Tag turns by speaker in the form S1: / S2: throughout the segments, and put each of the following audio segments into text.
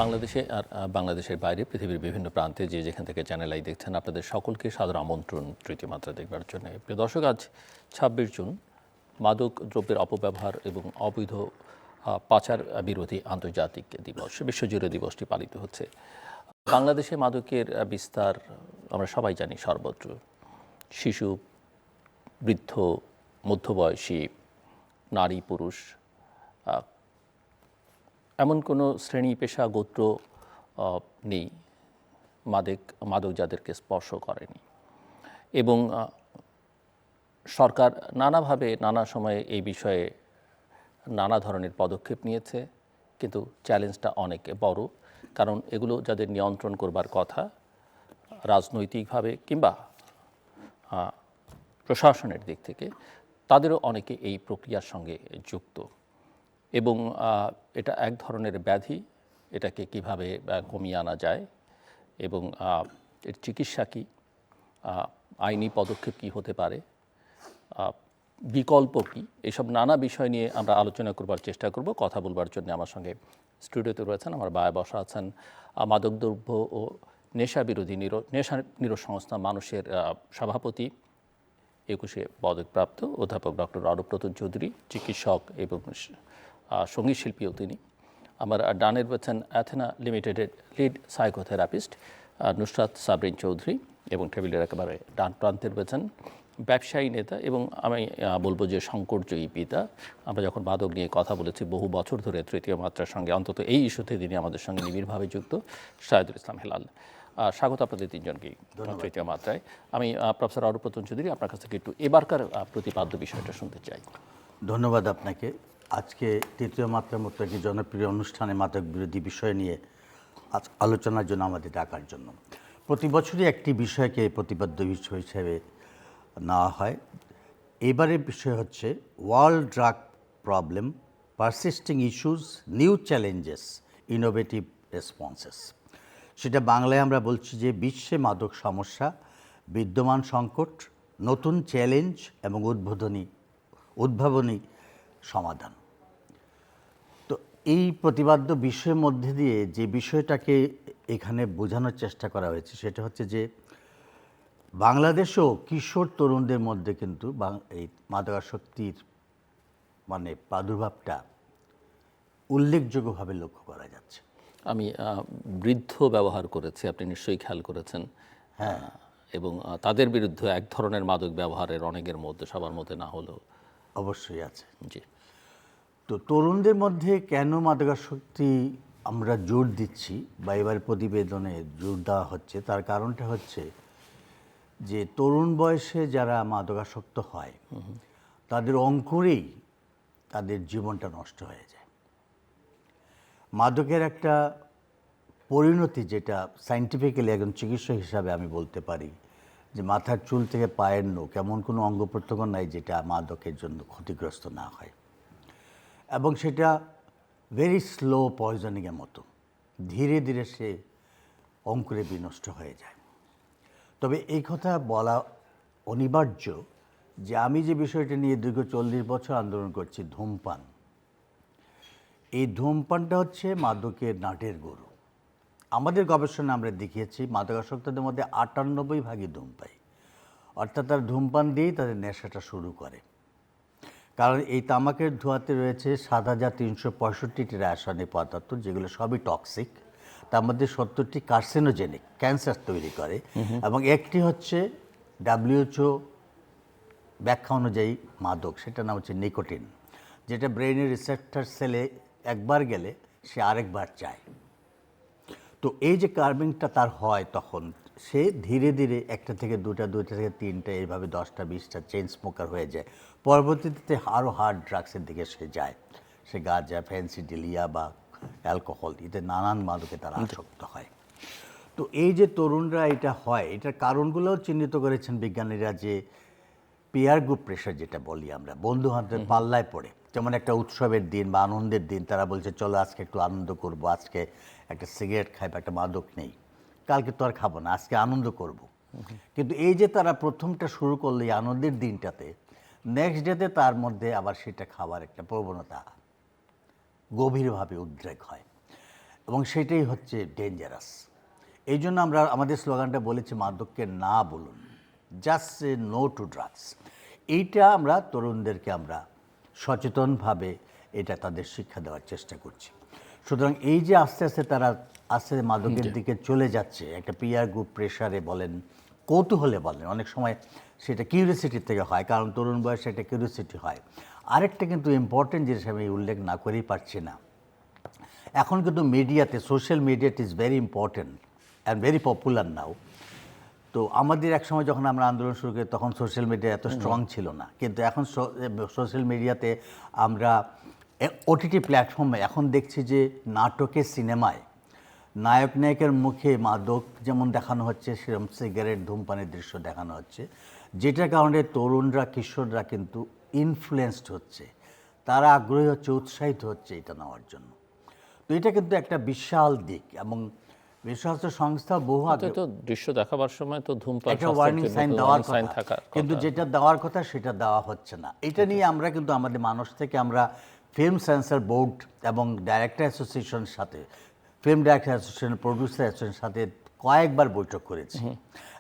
S1: বাংলাদেশে আর বাংলাদেশের বাইরে পৃথিবীর বিভিন্ন প্রান্তে যে যেখান থেকে চ্যানেল আই দেখছেন আপনাদের সকলকে সাদর আমন্ত্রণ তৃতীয় মাত্রা দেখবার জন্য। প্রিয় দর্শক, আজ ২৬ জুন মাদক দ্রব্যের অপব্যবহার এবং অবৈধ পাচার বিরোধী আন্তর্জাতিক দিবস। বিশ্বজুড়ে দিবসটি পালিত হচ্ছে। বাংলাদেশে মাদকের বিস্তার আমরা সবাই জানি সর্বত্র। শিশু, বৃদ্ধ, মধ্যবয়সী, নারী, পুরুষ, এমন কোনো শ্রেণী, পেশা, গোত্র নেই মাদক যাদেরকে স্পর্শ করেনি। এবং সরকার নানাভাবে নানা সময়ে এই বিষয়ে নানা ধরনের পদক্ষেপ নিয়েছে, কিন্তু চ্যালেঞ্জটা অনেক বড়। কারণ এগুলো যাদের নিয়ন্ত্রণ করবার কথা রাজনৈতিকভাবে কিংবা প্রশাসনের দিক থেকে, তাদেরও অনেকে এই প্রক্রিয়ার সঙ্গে যুক্ত। এবং এটা এক ধরনের ব্যাধি। এটাকে কিভাবে কমিয়ে আনা যায় এবং এর চিকিৎসা কী, আইনি পদক্ষেপ কী হতে পারে, বিকল্প কী, এইসব নানা বিষয় নিয়ে আমরা আলোচনা করবার চেষ্টা করব। কথা বলবার জন্য আমার সঙ্গে স্টুডিওতে রয়েছেন, আমার বায়ে বসা আছেন মাদকদ্রব্য ও নেশা বিরোধী নেশা নিরোধ সংস্থা মানুষের সভাপতি, 21শে পদকপ্রাপ্ত অধ্যাপক ডক্টর অরূপরতন চৌধুরী, চিকিৎসক এবং সঙ্গীত শিল্পীও তিনি। আমার ডানের রয়েছেন অ্যাথেনা লিমিটেডের লিড সাইকোথেরাপিস্ট নুসরাত সাবরিন চৌধুরী, এবং টেবিলের একেবারে ডান প্রান্তে রয়েছেন ব্যবসায়ী নেতা এবং আমি বলবো যে শঙ্করজয়ী পিতা। আমরা যখন মাদক নিয়ে কথা বলেছি বহু বছর ধরে, তৃতীয় মাত্রার সঙ্গে অন্তত এই ইস্যুতে তিনি আমাদের সঙ্গে নিবিড়ভাবে যুক্ত, শাহেদুল ইসলাম হেলাল। স্বাগত আপনাদের তিনজনকেই তৃতীয় মাত্রায়। আমি প্রফেসর অরূপরতন চৌধুরী, আপনার কাছ থেকে একটু এবারকার প্রতিপাদ্য বিষয়টা শুনতে চাই।
S2: ধন্যবাদ আপনাকে। আজকে তৃতীয় মাত্রার মতো একটি জনপ্রিয় অনুষ্ঠানে মাদক বিরোধী বিষয় নিয়ে আলোচনার জন্য আমাদের ডাকার জন্য। প্রতি বছরই একটি বিষয়কে প্রতিপাদ্য বিষয় হিসেবে নেওয়া হয়। এবারের বিষয় হচ্ছে world drug problem, persisting issues, new challenges, innovative responses. সেটা বাংলায় আমরা বলছি যে বিশ্বে মাদক সমস্যা, বিদ্যমান সংকট, নতুন চ্যালেঞ্জ এবং উদ্ভাবনী সমাধান। তো এই প্রতিপাদ্য বিষয়ের মধ্যে দিয়ে যে বিষয়টাকে এখানে বোঝানোর চেষ্টা করা হয়েছে সেটা হচ্ছে যে বাংলাদেশেও কিশোর তরুণদের মধ্যে কিন্তু এই মাদকাসক্তির প্রাদুর্ভাবটা উল্লেখযোগ্যভাবে লক্ষ্য করা যাচ্ছে।
S1: আমি বৃদ্ধ ব্যবহার করেছি, আপনি নিশ্চয়ই খেয়াল করেছেন।
S2: হ্যাঁ,
S1: এবং তাদের বিরুদ্ধে এক ধরনের মাদক ব্যবহারের অনেকের মধ্যে, সবার মধ্যে না হলেও
S2: অবশ্যই আছে।
S1: জি।
S2: তো তরুণদের মধ্যে কেন মাদকাসক্তি আমরা জোর দিচ্ছি বা এবার প্রতিবেদনে জোর দেওয়া হচ্ছে, তার কারণটা হচ্ছে যে তরুণ বয়সে যারা মাদকাসক্ত হয় তাদের অঙ্কুরেই তাদের জীবনটা নষ্ট হয়ে যায়। মাদকের একটা পরিণতি, যেটা সায়েন্টিফিক্যালি একজন চিকিৎসক হিসাবে আমি বলতে পারি যে মাথার চুল থেকে পায়ের নখ এমন কোনো অঙ্গ প্রত্যঙ্গ নাই যেটা মাদকের জন্য ক্ষতিগ্রস্ত না হয়, এবং সেটা ভেরি স্লো পয়জনিংয়ের মতো ধীরে ধীরে সে অঙ্কুরে বিনষ্ট হয়ে যায়। তবে এই কথা বলা অনিবার্য যে আমি যে বিষয়টা নিয়ে দীর্ঘ 40 বছর আন্দোলন করছি, ধূমপান। এই ধূমপানটা হচ্ছে মাদকের নাটের গরু। আমাদের গবেষণা আমরা দেখিয়েছি মাদকাসক্তদের মধ্যে 98% ধূমপায়ী, অর্থাৎ তারা ধূমপান দিয়েই তাদের নেশাটা শুরু করে। কারণ এই তামাকের ধোঁয়াতে রয়েছে 7,365টি রাসায়নিক পদার্থ, যেগুলো সবই টক্সিক। তার মধ্যে 70টি কার্সিনোজেনিক, ক্যান্সার তৈরি করে, এবং একটি হচ্ছে WHO ব্যাখ্যা অনুযায়ী মাদক, সেটার নাম হচ্ছে নিকোটিন, যেটা ব্রেইনের রিসেপ্টর সেলে একবার গেলে সে আরেকবার চায়। তো এই যে কার্ভিংটা তার হয়, তখন সে ধীরে ধীরে একটা থেকে দুটা থেকে তিনটা, এইভাবে 10টা 20টা চেইন স্মোকার হয়ে যায়। পরবর্তীতে আরও হার্ড ড্রাগসের দিকে সে যায়। সে গাঁজা, ফেন্সিডিলিয়া বা অ্যালকোহল, এতে নানান মাদকে তারা আসক্ত হয়। তো এই যে তরুণরা এটা হয়, এটার কারণগুলোও চিহ্নিত করেছেন বিজ্ঞানীরা, যে পিয়ার গ্রুপ প্রেশার যেটা বলি আমরা, বন্ধু বান্ধবের পাল্লায় পড়ে। যেমন একটা উৎসবের দিন বা আনন্দের দিন, তারা বলছে চলো আজকে একটু আনন্দ করব, আজকে একটা সিগারেট খাই বা একটা মাদক নেই, কালকে তো আর খাবো না, আজকে আনন্দ করব। কিন্তু এই যে তারা প্রথমটা শুরু করলো এই আনন্দের দিনটাতে, নেক্সট ডেতে তার মধ্যে আবার সেটা খাওয়ার একটা প্রবণতা গভীরভাবে উদ্রেক হয়। এবং সেটাই হচ্ছে ডেঞ্জারাস। এই জন্য আমরা আমাদের স্লোগানটা বলেছি মাদককে না বলুন, just say no to drugs. এইটা আমরা তরুণদেরকে আমরা সচেতনভাবে এটা তাদের শিক্ষা দেওয়ার চেষ্টা করছি। সুতরাং এই যে আস্তে আস্তে তারা আস্তে মাদকের দিকে চলে যাচ্ছে, একটা পিয়ার গ্রুপ প্রেশারে বলেন, কৌতূহলে বলেন, অনেক সময় সেটা কিউরিয়াসিটির থেকে হয়, কারণ তরুণ বয়সে একটা কিউরিয়াসিটি হয়। আরেকটা কিন্তু ইম্পর্টেন্ট জিনিস আমি উল্লেখ না করেই পারছি না, এখন কিন্তু মিডিয়াতে, সোশ্যাল মিডিয়াতে is very important and very popular now. তো আমাদের এক সময় যখন আমরা আন্দোলন শুরু করি তখন সোশ্যাল মিডিয়া এত স্ট্রং ছিল না, কিন্তু এখন সোশ্যাল মিডিয়াতে আমরা ওটিটি প্ল্যাটফর্মে এখন দেখছি যে নাটকে, সিনেমায় নায়ক নায়কের মুখে মাদক যেমন দেখানো হচ্ছে, সেরকম সিগারেট, ধূমপানের দৃশ্য দেখানো হচ্ছে, যেটার কারণে তরুণরা, কিশোররা কিন্তু ইনফ্লুয়েসড হচ্ছে, তারা আগ্রহী হচ্ছে, উৎসাহিত হচ্ছে এটা নেওয়ার জন্য। তো এটা কিন্তু একটা বিশাল দিক, এবং বিশ্ব স্বাস্থ্য সংস্থা বহু আগে
S1: তো দৃশ্য দেখাবার সময় তো ধূমপান
S2: একটা ওয়ার্নিং সাইন দেওয়ার কথা,
S1: থাকা,
S2: কিন্তু যেটা দেওয়ার কথা সেটা দেওয়া হচ্ছে না। এটা নিয়ে আমরা কিন্তু আমাদের মানুষ থেকে আমরা ফিল্ম সেন্সর বোর্ড এবং ডাইরেক্টর অ্যাসোসিয়েশনের সাথে, ফিল্ম ডাইরেক্টর অ্যাসোসিয়েশন, প্রডিউসার অ্যাসোসিয়েশনের সাথে কয়েকবার বৈঠক করেছি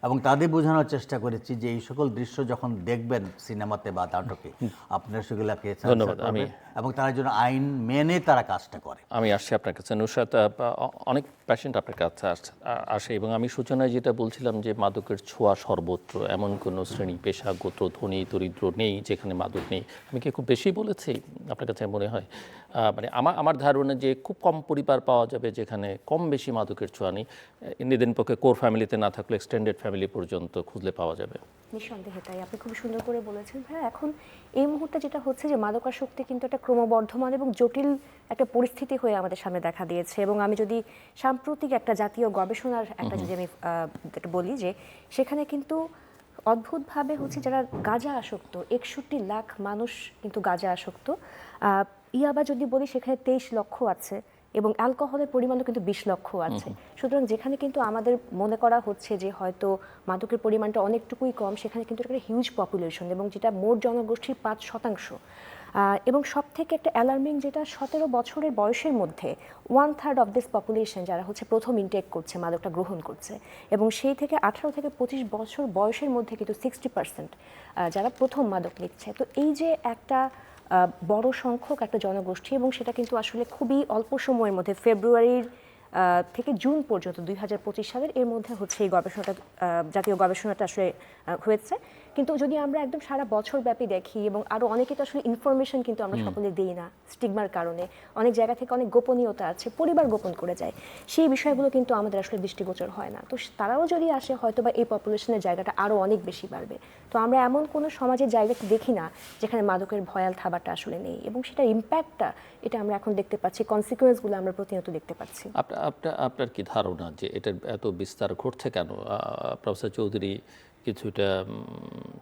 S2: এবং তাদের বোঝানোর চেষ্টা করেছি যে এই সকল দৃশ্য যখন দেখবেন সিনেমাতে বা নাটকে, আপনারা সেগুলোকে সেন্সর করবেন এবং তারা যেন আইন মেনে তারা কাজটা করে।
S1: আমি আসছি আপনার কাছে নুসরাত, অনেক পেশেন্ট আপনার কাছে আসে এবং আমি সূচনায় যেটা বলছিলাম যে মাদকের ছোঁয়া সর্বত্র, এমন কোনো শ্রেণী, পেশা, গোত্র, ধনী দরিদ্র নেই যেখানে মাদক নেই। আমি কি খুব বেশি বলেছি আপনার কাছে মনে হয়? মানে আমার ধারণা যে খুব কম পরিবার পাওয়া যাবে যেখানে কম বেশি মাদকের ছোঁয়া নেই, নিদেন পক্ষে কোর ফ্যামিলিতে না থাকলে এক্সটেন্ডেড ফ্যামিলি পর্যন্ত খুঁজলে পাওয়া যাবে।
S3: নিঃসন্দেহে তাই, আপনি খুব সুন্দর করে বলেছেন ভাইয়া। এখন এই মুহূর্তে যেটা হচ্ছে যে মাদকাসক্তি কিন্তু একটা ক্রমবর্ধমান এবং জটিল একটা পরিস্থিতি হয়ে আমাদের সামনে দেখা দিয়েছে। এবং আমি যদি সাম্প্রতিক একটা জাতীয় গবেষণার একটা যদি আমি বলি, যে সেখানে কিন্তু অদ্ভুতভাবে হচ্ছে যারা গাঁজা আসক্ত, 61 লাখ মানুষ কিন্তু গাঁজা আসক্ত। ইয়াবা যদি বলি সেখানে 23 লক্ষ আছে এবং অ্যালকোহলের পরিমাণও কিন্তু 20 লক্ষ আছে। সুতরাং যেখানে কিন্তু আমাদের মনে করা হচ্ছে যে হয়তো মাদকের পরিমাণটা অনেকটুকুই কম, সেখানে কিন্তু একটা হিউজ পপুলেশন, এবং যেটা মোট জনগোষ্ঠীর 5%। এবং সব থেকে একটা অ্যালার্মিং যেটা, 17 বছরের বয়সের মধ্যে 1/3 অফ দিস পপুলেশন যারা হচ্ছে প্রথম ইনটেক করছে, মাদকটা গ্রহণ করছে, এবং সেই থেকে 18 থেকে 25 বছর বয়সের মধ্যে কিন্তু 60% যারা প্রথম মাদক নিচ্ছে। তো এই যে একটা বড় সংখ্যক একটা জনগোষ্ঠী, এবং সেটা কিন্তু আসলে খুবই অল্প সময়ের মধ্যে, ফেব্রুয়ারির থেকে জুন পর্যন্ত 2025 সালের এর মধ্যে হচ্ছে এই গবেষণাটা, জাতীয় গবেষণাটা আসলে হয়েছে। কিন্তু যদি আমরা একদম সারা বছর ব্যাপী দেখি, এবং আরও অনেকে তো আসলে ইনফরমেশন কিন্তু আমরা সকলে দিই না স্টিগমার কারণে, অনেক জায়গা থেকে অনেক গোপনীয়তা আছে, পরিবার গোপন করে যায়, সেই বিষয়গুলো কিন্তু আমাদের আসলে দৃষ্টিগোচর হয় না। তো তারাও যদি আসে হয়তো বা এই পপুলেশনের জায়গাটা আরও অনেক বেশি বাড়বে। তো আমরা এমন কোনো সমাজের জায়গাতে দেখি না যেখানে মাদকের ভয়াল থাবাটা আসলে নেই, এবং সেটার ইম্প্যাক্টটা এটা আমরা এখন দেখতে পাচ্ছি, কনসিকুয়েন্সগুলো আমরা প্রতিনিয়ত দেখতে পাচ্ছি।
S1: আপনার কি ধারণা যে এটার এত বিস্তার ঘটছে কেন? প্রফেসর চৌধুরী কিছুটা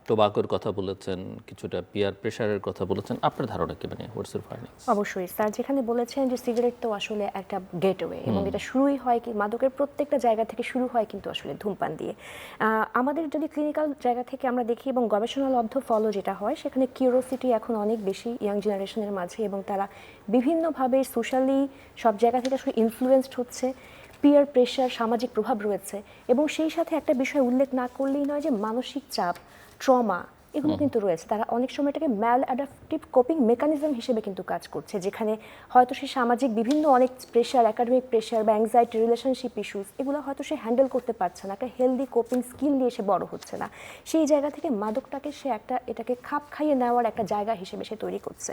S1: টোবাকোর কথা বলেছেন, কিছুটা পিয়ার প্রেশারের কথা বলেছেন, আপনার ধারণা কি, মানে হোয়াটস ইউর ফাইন্ডিংস?
S3: অবশ্যই স্যার যেখানে বলেছেন যে সিগারেট তো আসলে একটা গেটওয়ে, এবং এটা শুরুই হয় কি মাদকের প্রত্যেকটা জায়গা থেকে শুরু হয় কিন্তু আসলে ধূমপান দিয়ে। আমাদের যদি ক্লিনিক্যাল জায়গা থেকে আমরা দেখি এবং গবেষণালব্ধ ফলো যেটা হয়, সেখানে কিউরিওসিটি এখন অনেক বেশি ইয়াং জেনারেশনের মাঝে, এবং তারা বিভিন্নভাবে সোশ্যালি সব জায়গা থেকে আসলে ইনফ্লুয়েসড হচ্ছে, পিয়ার প্রেশার, সামাজিক প্রভাব রয়েছে, এবং সেই সাথে একটা বিষয় উল্লেখ না করলেই নয় যে মানসিক চাপ, ট্রমা, এগুলো কিন্তু রয়েছে। তারা অনেক সময় এটাকে ম্যাল অ্যাডাপটিভ কোপিং মেকানিজম হিসেবে কিন্তু কাজ করছে, যেখানে হয়তো সে সামাজিক বিভিন্ন অনেক প্রেশার, একাডেমিক প্রেশার বা অ্যাংজাইটি, রিলেশনশিপ ইস্যুস, এগুলো হয়তো সে হ্যান্ডেল করতে পারছে না, একটা হেলদি কোপিং স্কিল নিয়ে সে বড় হচ্ছে না, সেই জায়গা থেকে মাদকটাকে সে এটাকে খাপ খাইয়ে নেওয়ার একটা জায়গা হিসেবে সে তৈরি করছে।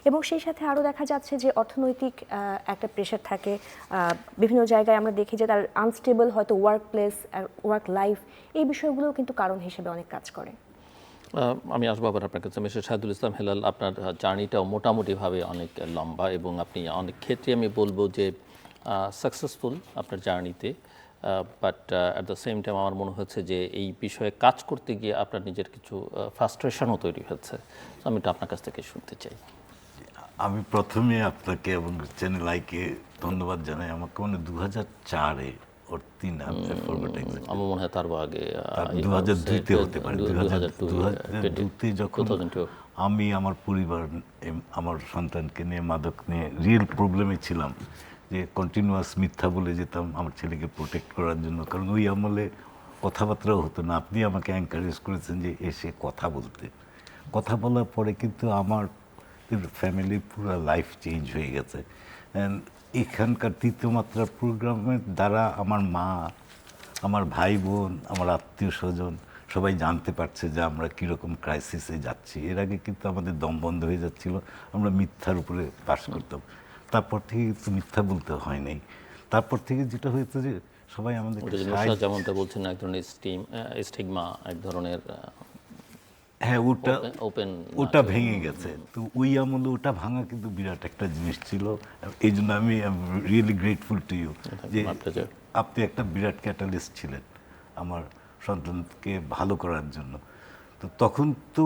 S3: এবং সেই সাথে আরও দেখা যাচ্ছে যে অর্থনৈতিক একটা প্রেশার থাকে, বিভিন্ন জায়গায় আমরা দেখি যে তার আনস্টেবল হয়তো ওয়ার্ক প্লেস, ওয়ার্ক লাইফ, এই বিষয়গুলোও কিন্তু কারণ হিসেবে অনেক কাজ করে।
S1: আমি আসবো আবার আপনার কাছে। মিস্টার শাহিদুল ইসলাম হেলাল, আপনার জার্নিটাও মোটামুটিভাবে অনেক লম্বা, এবং আপনি অনেক ক্ষেত্রে আমি বলবো যে সাকসেসফুল আপনার জার্নিতে, but at the same time আমার মনে হচ্ছে যে এই বিষয়ে কাজ করতে গিয়ে আপনার নিজের কিছু ফ্রাস্ট্রেশনও তৈরি হচ্ছে। আমি এটা আপনার কাছ থেকে শুনতে চাই।
S4: আমি প্রথমে আপনাকে এবং চ্যানেল আইকে ধন্যবাদ জানাই। আমাকে মানে 2004-এ ওর 3
S1: আমার মনে হয় তার আগে
S4: 2002-তে হতে পারে, 2002-তে যখন আমি আমার পরিবার, আমার সন্তানকে নিয়ে মাদক নিয়ে রিয়েল প্রবলেমে ছিলাম, যে কন্টিনিউয়াস মিথ্যা বলে যেতাম আমার ছেলেকে প্রোটেক্ট করার জন্য, কারণ ওই আমলে কথাবার্তাও হতো না। আপনি আমাকে এনকারেজ করেছেন যে এসে কথা বলতে। কথা বলার পরে কিন্তু আমার ফ্যামিলির পুরো লাইফ চেঞ্জ হয়ে গেছে। অ্যান্ড এখানকার তৃতীয় মাত্রার প্রোগ্রামের দ্বারা আমার মা, আমার ভাই বোন, আমার আত্মীয় স্বজন সবাই জানতে পারছে যে আমরা কীরকম ক্রাইসিসে যাচ্ছি। এর আগে কিন্তু আমাদের দম বন্ধ হয়ে যাচ্ছিল, আমরা মিথ্যার উপরে পাস করতাম। তারপর থেকে কিন্তু মিথ্যা বলতে হয় নাই। তারপর থেকে যেটা হয়েছে যে সবাই আমাদের
S1: যেমনটা বলছেন এক ধরনের স্টিগমা, এক ধরনের
S4: হ্যাঁ
S1: ওপেন
S4: ওটা ভেঙে গেছে। তো ওই আমলে ওটা ভাঙা কিন্তু বিরাট একটা জিনিস ছিল। এই জন্য আমি রিয়েলি গ্রেটফুল টু ইউ যে আপনি একটা বিরাট ক্যাটালিস্ট ছিলেন আমার সন্তানকে ভালো করার জন্য। তো তখন তো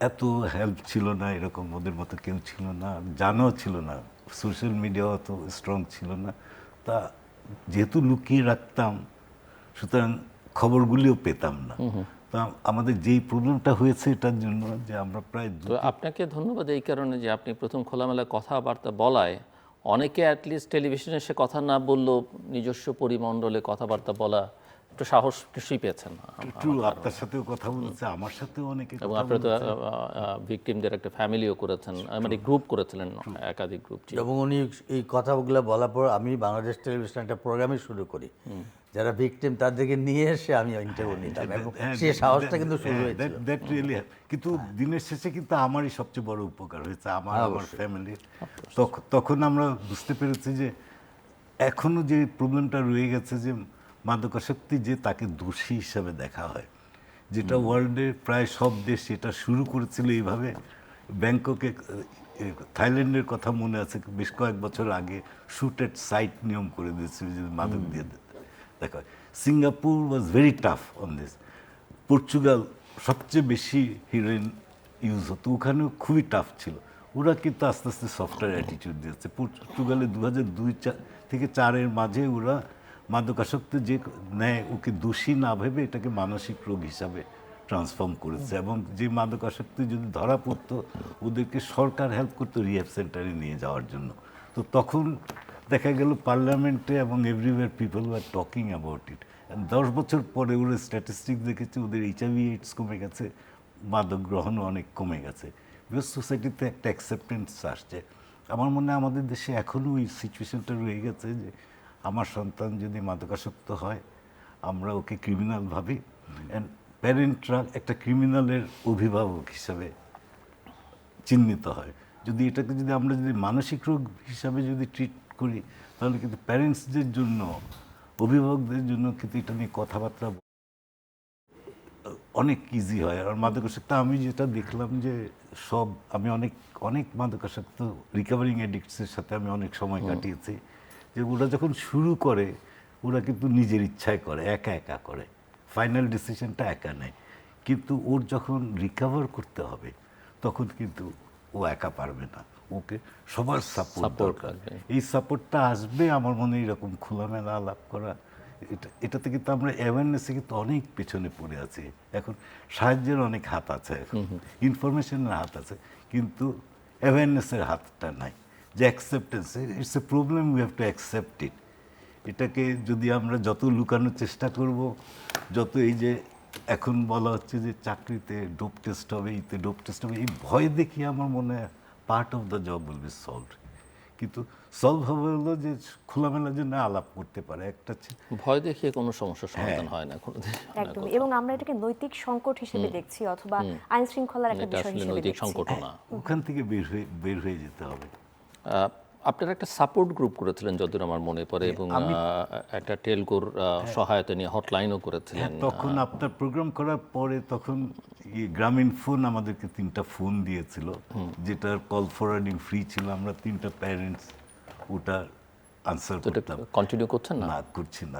S4: এত হেল্প ছিল না, এরকম ওদের মতো কেউ ছিল না, জানাও ছিল না, সোশ্যাল মিডিয়াও অত স্ট্রং ছিল না। তা যেহেতু লুকিয়ে রাখতাম, সুতরাং খবরগুলিও পেতাম না। তা আমাদের যেই প্রবলেমটা হয়েছে এটার জন্য যে আমরা প্রায়
S1: তো আপনাকে ধন্যবাদ এই কারণে যে আপনি প্রথম খোলামেলা কথাবার্তা বলায় অনেকে অ্যাটলিস্ট টেলিভিশনে এসে কথা না বললেও নিজস্ব পরিমণ্ডলে কথাবার্তা বলা একটু সাহস নিশ্চয়ই পেয়েছেন।
S4: ট্রু, আপনার সাথেও কথা বলেছে, আমার সাথেও অনেকে
S1: এবং আপনারা তো ভিকটিমদের একটা ফ্যামিলিও করেছেন, মানে গ্রুপ করেছিলেন, একাধিক গ্রুপ ছিল।
S2: এবং উনি এই কথাগুলো বলার পর আমি বাংলাদেশ টেলিভিশনে একটা প্রোগ্রামই শুরু করি, যারা ভিকটিম তাদেরকে নিয়ে এসে আমি ইন্টারভিউ নিতাম, এবং সেই সাহসটা কিন্তু শুরু হয়েছিল।
S4: দ্যাট রিয়েলি, কিন্তু দিনের শেষে কিন্তু আমারই সবচেয়ে বড় উপকার হয়েছে, আমার ফ্যামিলির। তখন আমরা বুঝতে পেরেছি যে এখনো যে প্রবলেমটা রয়ে গেছে যে মাদকাসক্তি, যে তাকে দোষী হিসাবে দেখা হয়, যেটা ওয়ার্ল্ডের প্রায় সব দেশ এটা শুরু করেছিল এইভাবে। ব্যাংককে, থাইল্যান্ডের কথা মনে আছে, বেশ কয়েক বছর আগে শুট এট সাইট নিয়ম করে দিয়েছিল যে মাদক দিয়ে দেখা হয়। Singapore was very tough on this. Portugal সবচেয়ে বেশি হিরোইন ইউজ হতো, ওখানেও খুবই টাফ ছিল। ওরা কিন্তু আস্তে আস্তে সফটওয়্যার অ্যাটিটিউড দিয়েছে। পর্তুগালে 2002 থেকে 4-এর মাঝে ওরা মাদকাসক্তি যে নেয় ওকে দোষী না ভেবে এটাকে মানসিক রোগ হিসাবে ট্রান্সফর্ম করেছে। এবং যে মাদকাসক্তি যদি ধরা পড়তো ওদেরকে সরকার হেল্প করতো রিহ্যাব সেন্টারে নিয়ে যাওয়ার জন্য। তো তখন দেখা গেল পার্লামেন্টে এবং everywhere people were talking about it. 10 বছর পরে ওরা স্ট্যাটিস্টিক্স দেখেছে ওদের HIV AIDS কমে গেছে, মাদক গ্রহণও অনেক কমে গেছে, বিকজ সোসাইটিতে একটা অ্যাকসেপ্টেন্স আসছে। আমার মনে হয় আমাদের দেশে এখনও ওই সিচুয়েশনটা রয়ে গেছে যে আমার সন্তান যদি মাদকাসক্ত হয় আমরা ওকে ক্রিমিনাল ভাবি, অ্যান্ড প্যারেন্টরা একটা ক্রিমিনালের অভিভাবক হিসাবে চিহ্নিত হয়। যদি এটাকে যদি আমরা যদি মানসিক রোগ হিসাবে যদি ট্রিট করি তাহলে কিন্তু প্যারেন্টসদের জন্য, অভিভাবকদের জন্য কিন্তু এটা নিয়ে কথাবার্তা অনেক ইজি হয়। আর মাদকাসক্ত আমি যেটা দেখলাম যে আমি অনেক মাদকাসক্ত রিকভারিং অ্যাডিক্টসের সাথে আমি অনেক সময় কাটিয়েছি, যে ওরা যখন শুরু করে ওরা কিন্তু নিজের ইচ্ছায় করে, একা একা করে, ফাইনাল ডিসিশনটা একা নেয়। কিন্তু ওর যখন রিকভার করতে হবে তখন কিন্তু ও একা পারবে না, ওকে সবার সাপোর্ট দরকার। এই সাপোর্টটা আসবে আমার মনে হয় এরকম খোলামেলা আলাপ করা, এটাতে কিন্তু আমরা অ্যাওয়ারনেসে কিন্তু অনেক পেছনে পড়ে আছি। এখন সাহায্যের অনেক হাত আছে, এখন ইনফরমেশনের হাত আছে, কিন্তু অ্যাওয়ারনেসের হাতটা নাই। যে acceptance, it's a problem, we have to accept it. এটাকে যদি আমরা যত লুকানোর চেষ্টা করব, যত এই যে এখন বলা হচ্ছে যে চাকরিতে ডোপ টেস্ট হবে, ইতে ডোপ টেস্ট হবে, এই ভয় দেখিয়ে আমার মনে হয় part of the job will be solved. কিন্তু সলভ হবে হলো যে খোলামেলার জন্য আলাপ করতে পারে। একটা
S1: ভয় দেখিয়ে কোনো সমস্যার সমাধান হয় না কোনোদিন।
S3: একদম, এবং আমরা এটাকে নৈতিক সংকট হিসেবে দেখছি, অথবা আইন শৃঙ্খলার একটা বিষয় হিসেবে
S1: নৈতিক
S3: দেখছি।
S1: সংকটও না।
S4: ওখান থেকে বের হয়ে যেতে হবে।
S1: আপনারা একটা সাপোর্ট গ্রুপ করেছিলেন যতদূর আমার মনে পড়ে, এবং একটা টেলকোর সহায়তা নিয়ে হটলাইনও করেছিলেন।
S4: তখন আপনার প্রোগ্রাম করার পরে তখন গ্রামীণ ফোন আমাদেরকে 3টা ফোন দিয়েছিল, যেটার কল ফরওয়ার্ডিং ফ্রি ছিল। আমরা 3টা প্যারেন্টস ওটা আনসার করতাম।
S1: কন্টিনিউ করছেন না?
S4: না, করছি না।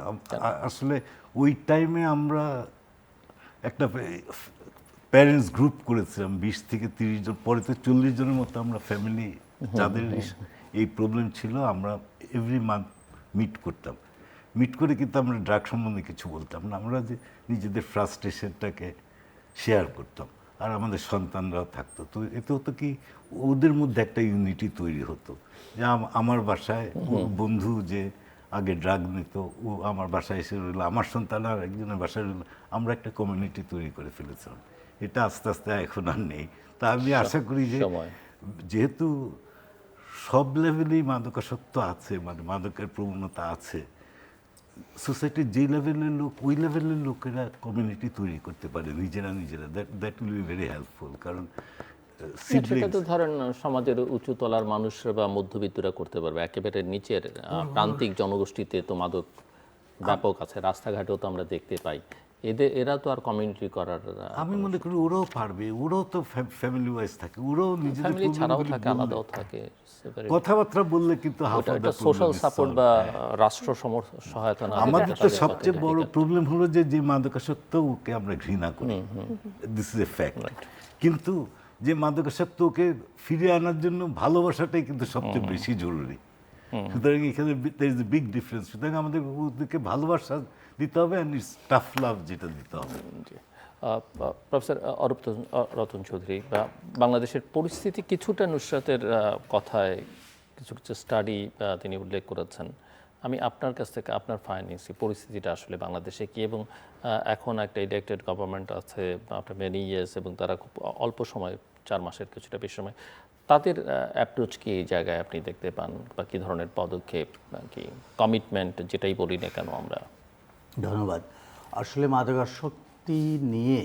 S4: আসলে ওই টাইমে আমরা একটা প্যারেন্টস গ্রুপ করেছিলাম 20 থেকে 30 জন, পরে তো 40 জনের মতো আমরা ফ্যামিলি যাদের এই প্রবলেম ছিল আমরা এভরি মান্থ মিট করতাম। মিট করে কিন্তু আমরা ড্রাগ সম্বন্ধে কিছু বলতাম না, আমরা যে নিজেদের ফ্রাস্ট্রেশনটাকে শেয়ার করতাম। আর আমাদের সন্তানরাও থাকতো। তো এতে হতো কি, ওদের মধ্যে একটা ইউনিটি তৈরি হতো, যে আমার বাসায় ওর বন্ধু যে আগে ড্রাগ নিত, ও আমার বাসায় এসে রইল, আমার সন্তান আর একজনের বাসায় রইল, আমরা একটা কমিউনিটি তৈরি করে ফেলেছিলাম। এটা আস্তে আস্তে এখন আর নেই। তা আমি আশা করি যে
S1: সময়।
S4: যেহেতু সব লেভেলেই মাদকাসক্ত আছে, মানে মাদকের প্রবণতা আছে, সোসাইটির যে লেভেলের লোক, ওই লেভেলের লোকেরা কমিউনিটি তৈরি করতে পারে নিজেরা নিজেরা। That will be very helpful. কারণ
S1: সেটা তো ধরেন সমাজের উঁচু তলার মানুষরা বা মধ্যবিত্তরা করতে পারবে, একেবারে নিচের প্রান্তিক জনগোষ্ঠীতে তো মাদক ব্যাপক আছে, রাস্তাঘাটেও তো আমরা দেখতে পাই। এরা তো আর কমিউনিটি করার,
S4: আমি মনে করি ওরাও পারবে, ওরাও তো ফ্যামিলি ওয়াইজ থাকে, ওরাও নিজেদের
S1: ফ্যামিলি ছাড়াও
S4: প্রবলেমগুলি
S1: থাকে,
S4: বললে,
S1: আলাদাও থাকে, separate।
S4: কথাবার্তা বললে কিন্তু হাফ
S1: ওটা
S4: অফ
S1: একটা
S4: দ্য
S1: সোশ্যাল সাপোর্ট বা রাষ্ট্র সহায়তা না দিলে
S4: আমাদের তো
S1: তাদের
S4: সবচেয়ে
S1: পথে
S4: বড়
S1: ঠিক
S4: প্রবলেম হলো যে যে মাদকাসক্ত ওকে আমরা ঘৃণা করি, দিস ইজ এ ফ্যাক্ট। কিন্তু যে মাদকাসক্ত ওকে ফিরিয়ে আনার জন্য ভালোবাসাটাই কিন্তু সবচেয়ে বেশি জরুরি। সুতরাং এখানে there is a big difference। সুতরাং আমাদের ওদেরকে ভালোবাসা দিতে হবে, অ্যান্ড ইটস টাফ লাভ যেটা দিতে হবে।
S1: জি। প্রফেসর অরূপ রতন চৌধুরী, বাংলাদেশের পরিস্থিতি কিছুটা নুসরাতের কথায় কিছু কিছু স্টাডি তিনি উল্লেখ করেছেন। আমি আপনার কাছ থেকে আপনার ফাইন্ডিংস, পরিস্থিতিটা আসলে বাংলাদেশে কি, এবং এখন একটা ইলেক্টেড গভর্নমেন্ট আছে আপনার মেনি ইয়ার্স, এবং তারা খুব অল্প সময়, 4 মাসের কিছুটা বেশি সময়, তাদের অ্যাপ্রোচ কি এই জায়গায় আপনি দেখতে পান, বা কী ধরনের পদক্ষেপ, কি কমিটমেন্ট, যেটাই বলি না কেন আমরা?
S2: ধন্যবাদ। আসলে মাদকাসক্তি নিয়ে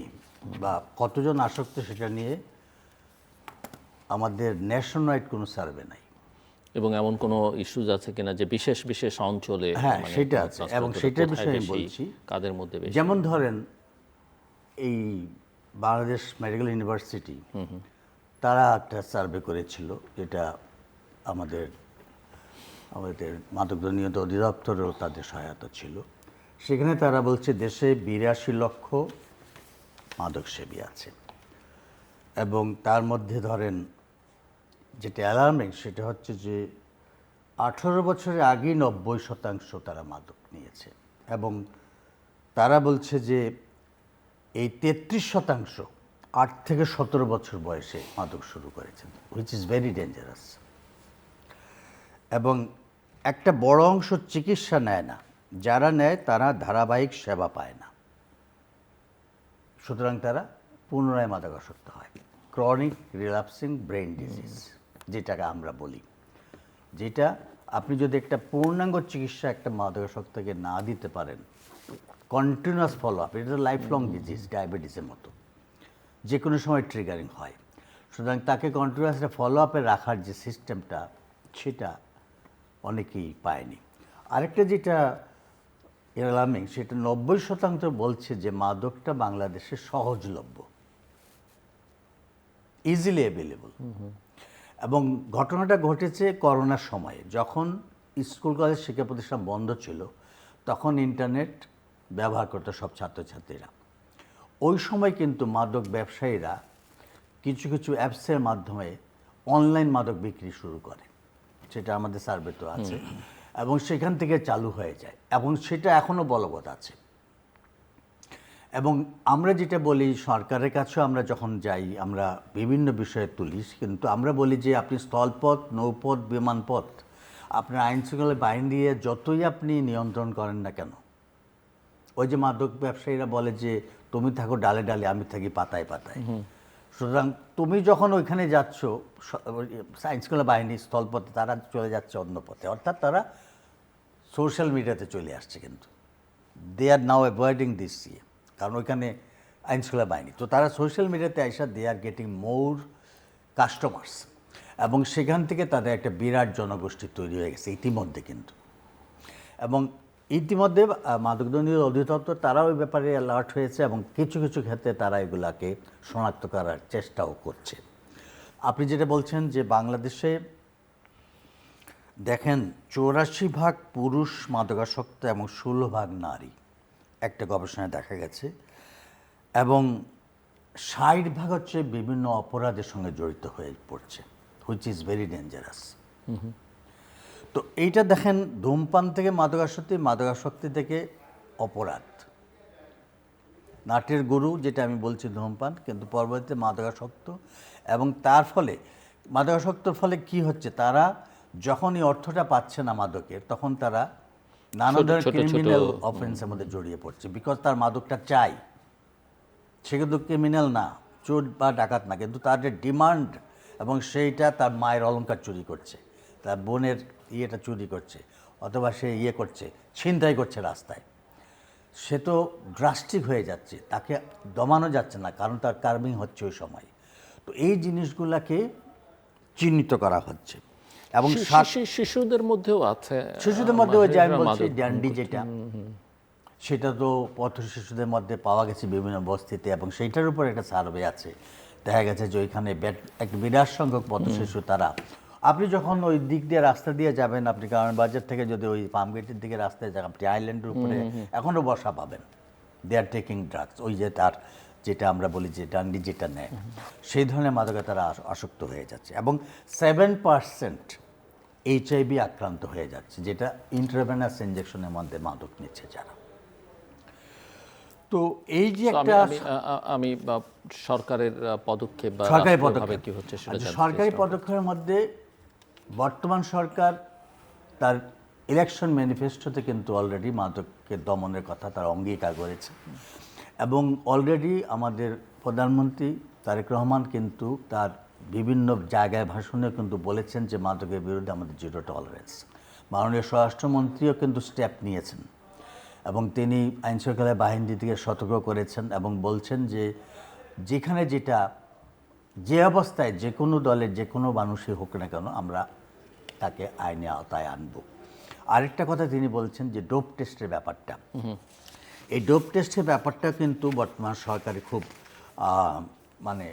S2: বা কতজন আসক্ত সেটা নিয়ে আমাদের ন্যাশন ওয়াইড কোনো সার্ভে নাই।
S1: এবং এমন কোনো ইস্যুজ আছে কিনা যে বিশেষ বিশেষ অঞ্চলে,
S2: হ্যাঁ,
S1: মানে
S2: সেটা আছে,
S1: রাস্তাঘাটে
S2: এবং সেটার
S1: কোথায়
S2: বিষয়ে আমি
S1: বেশি,
S2: বলছি।
S1: কাদের মধ্যে বেশি?
S2: যেমন ধরেন এই বাংলাদেশ মেডিকেল ইউনিভার্সিটি, তারা একটা সার্ভে করেছিল, যেটা আমাদের আমাদের মাদকদ্রব্য নিয়ন্ত্রণ অধিদপ্তরেও তাদের সহায়তা ছিল। সেখানে তারা বলছে দেশে 82 লক্ষ মাদক সেবী আছে, এবং তার মধ্যে ধরেন যেটা অ্যালার্মিং সেটা হচ্ছে যে 18 বছরের আগেই 90% তারা মাদক নিয়েছে, এবং তারা বলছে যে এই 33% 8 থেকে 17 বছর বয়সে মাদক শুরু করেছেন, হুইচ ইজ ভেরি ডেঞ্জারাস। এবং একটা বড় অংশ চিকিৎসা নেয় না, যারা নেয় তারা ধারাবাহিক সেবা পায় না, সুতরাং তারা পুনরায় মাদকাসক্ত হয়। ক্রনিক রিল্যাপসিং ব্রেন ডিজিজ যেটাকে আমরা বলি, যেটা আপনি যদি একটা পূর্ণাঙ্গ চিকিৎসা একটা মাদকাসক্তকে না দিতে পারেন, কন্টিনিউয়াস ফলো আপ, এটা লাইফ লং ডিজিজ, ডায়াবেটিসের মতো, যে কোনো সময় ট্রিগারিং হয়। সুতরাং তাকে কন্টিনিউয়াস ফলো আপে রাখার যে সিস্টেমটা, সেটা অনেকেই পায়নি। আরেকটা যেটা অ্যালার্মিং, সেটা 90% বলছে যে মাদকটা বাংলাদেশে সহজলভ্য, ইজিলি অ্যাভেলেবল। এবং ঘটনাটা ঘটেছে করোনার সময়ে, যখন স্কুল কলেজ শিক্ষা প্রতিষ্ঠান বন্ধ ছিল, তখন ইন্টারনেট ব্যবহার করতো সব ছাত্রছাত্রীরা। ওই সময় কিন্তু মাদক ব্যবসায়ীরা কিছু কিছু অ্যাপসের মাধ্যমে অনলাইন মাদক বিক্রি শুরু করে, সেটা আমাদের সার্ভে তো আছে, এবং সেখান থেকে চালু হয়ে যায়, এবং সেটা এখনও বলবৎ আছে। এবং আমরা যেটা বলি, সরকারের কাছেও আমরা যখন যাই, আমরা বিভিন্ন বিষয়ে তুলি, কিন্তু আমরা বলি যে আপনি স্থলপথ, নৌপথ, বিমানপথ, আপনার আইনশৃঙ্খলা বাহিনী দিয়ে যতই আপনি নিয়ন্ত্রণ করেন না কেন, ওই যে মাদক ব্যবসায়ীরা বলে যে তুমি থাকো ডালে ডালে, আমি থাকি পাতায় পাতায়। সুতরাং তুমি যখন ওইখানে যাচ্ছ, আইনশৃঙ্খলা বাহিনী স্থলপথে, তারা চলে যাচ্ছে অন্য পথে, অর্থাৎ তারা সোশ্যাল মিডিয়াতে চলে আসছে। কিন্তু দে আর নাও অ্যাভয়েডিং দিস ইয়ে, কারণ ওইখানে আইনশৃঙ্খলা বাহিনী, তো তারা সোশ্যাল মিডিয়াতে আইসা দে আর গেটিং মোর কাস্টমার্স, এবং সেখান থেকে তাদের একটা বিরাট জনগোষ্ঠী তৈরি হয়ে গেছে ইতিমধ্যে। কিন্তু এবং ইতিমধ্যে মাদকদ্রব্য নিয়ন্ত্রণ অধিদপ্তর তারাও ওই ব্যাপারে অ্যালার্ট হয়েছে, এবং কিছু কিছু ক্ষেত্রে তারা এগুলাকে শনাক্ত করার চেষ্টাও করছে। আপনি যেটা বলছেন যে বাংলাদেশে দেখেন 84% পুরুষ মাদকাসক্ত এবং 16% নারী, একটা গবেষণায় দেখা গেছে, এবং 60% হচ্ছে বিভিন্ন অপরাধের সঙ্গে জড়িত হয়ে পড়ছে, হুইচ ইজ ভেরি ডেঞ্জারাস। তো এইটা দেখেন, ধূমপান থেকে মাদকাসক্তি, মাদকাসক্তি থেকে অপরাধ, নাটের গরু যেটা আমি বলছি ধূমপান, কিন্তু পরবর্তীতে মাদকাসক্ত। এবং তার ফলে মাদকাসক্তর ফলে কি হচ্ছে, তারা যখনই অর্থটা পাচ্ছে না মাদকের, তখন তারা নানা
S1: ছোট
S2: ধরনের
S1: ছোট
S2: ক্রিমিনাল অফেন্সের মধ্যে জড়িয়ে পড়ছে, বিকজ তার মাদকটা চাই। সে কিন্তু ক্রিমিনাল না, চোর বা ডাকাত না, কিন্তু তার যে ডিমান্ড, এবং সেইটা তার মায়ের অলংকার চুরি করছে, তার বোনের ইয়েটা চুরি করছে, অথবা সে করছে, ছিনতাই করছে রাস্তায়, সে তো ড্রাস্টিক হয়ে যাচ্ছে, তাকে দমানো যাচ্ছে না, কারণ তার কার্মিং হচ্ছে ওই সময়। তো এই জিনিসগুলোকে চিহ্নিত করা হচ্ছে। এবং
S1: শিশুদের মধ্যেও আছে,
S2: শিশুদের মধ্যে ওই যে আমি
S1: মাদক
S2: বলছি ড্যান্ডি যেটা, সেটা তো পথ শিশুদের মধ্যে পাওয়া গেছে বিভিন্ন বস্তিতে, এবং সেইটার উপর একটা সার্ভে আছে, দেখা গেছে যে ওইখানে একটা বিরাট সংখ্যক পথ শিশু তারা, আপনি যখন ওই দিক দিয়ে রাস্তা দিয়ে যাবেন, আপনি কারণ বাজার থেকে যদি ওই পামগেটের দিকে রাস্তায় যান, আপনি আইল্যান্ডের উপরে এখনও বসা পাবেন, দে আর টেকিং ড্রাগস, ওই যে তার যেটা আমরা বলি যে ডান্ডি যেটা নেয়, সেই ধরনের মাদকে তারা আসক্ত হয়ে যাচ্ছে। এবং 7% HIV আক্রান্ত হয়ে যাচ্ছে, যেটা ইন্ট্রাভেনাস ইনজেকশনের মধ্যে মাদক নিচ্ছে যারা। তো এই যে একটা
S1: আমি সরকারের পদক্ষেপ বা
S2: সরকারি
S1: রাষ্ট্রীয়ভাবে
S2: পদক্ষেপ
S1: কি হচ্ছে সেটা
S2: আচ্ছা,
S1: জানতে
S2: সরকারি
S1: চাই।
S2: পদক্ষেপের মধ্যে বর্তমান সরকার তার ইলেকশন ম্যানিফেস্টোতে কিন্তু অলরেডি মাদকের দমনের কথা তার অঙ্গীকার করেছে, এবং অলরেডি আমাদের প্রধানমন্ত্রী তারেক রহমান কিন্তু তার বিভিন্ন জায়গায় ভাষণে কিন্তু বলেছেন যে মাদকের বিরুদ্ধে আমাদের জিরো টলারেন্স। মাননীয় স্বরাষ্ট্রমন্ত্রীও কিন্তু স্টেপ নিয়েছেন, এবং তিনি আইনশৃঙ্খলা বাহিনী থেকে সতর্ক করেছেন, এবং বলছেন যে যেখানে যেটা যে অবস্থায় যে কোনো দলের যে কোনো মানুষই হোক না কেন, আমরা তাকে আইনে আওতায় আনব। আরেকটা কথা তিনি বলছেন যে ডোপ টেস্টের ব্যাপারটা, এই ডোপ টেস্টের ব্যাপারটা কিন্তু বর্তমান সরকারে খুব মানে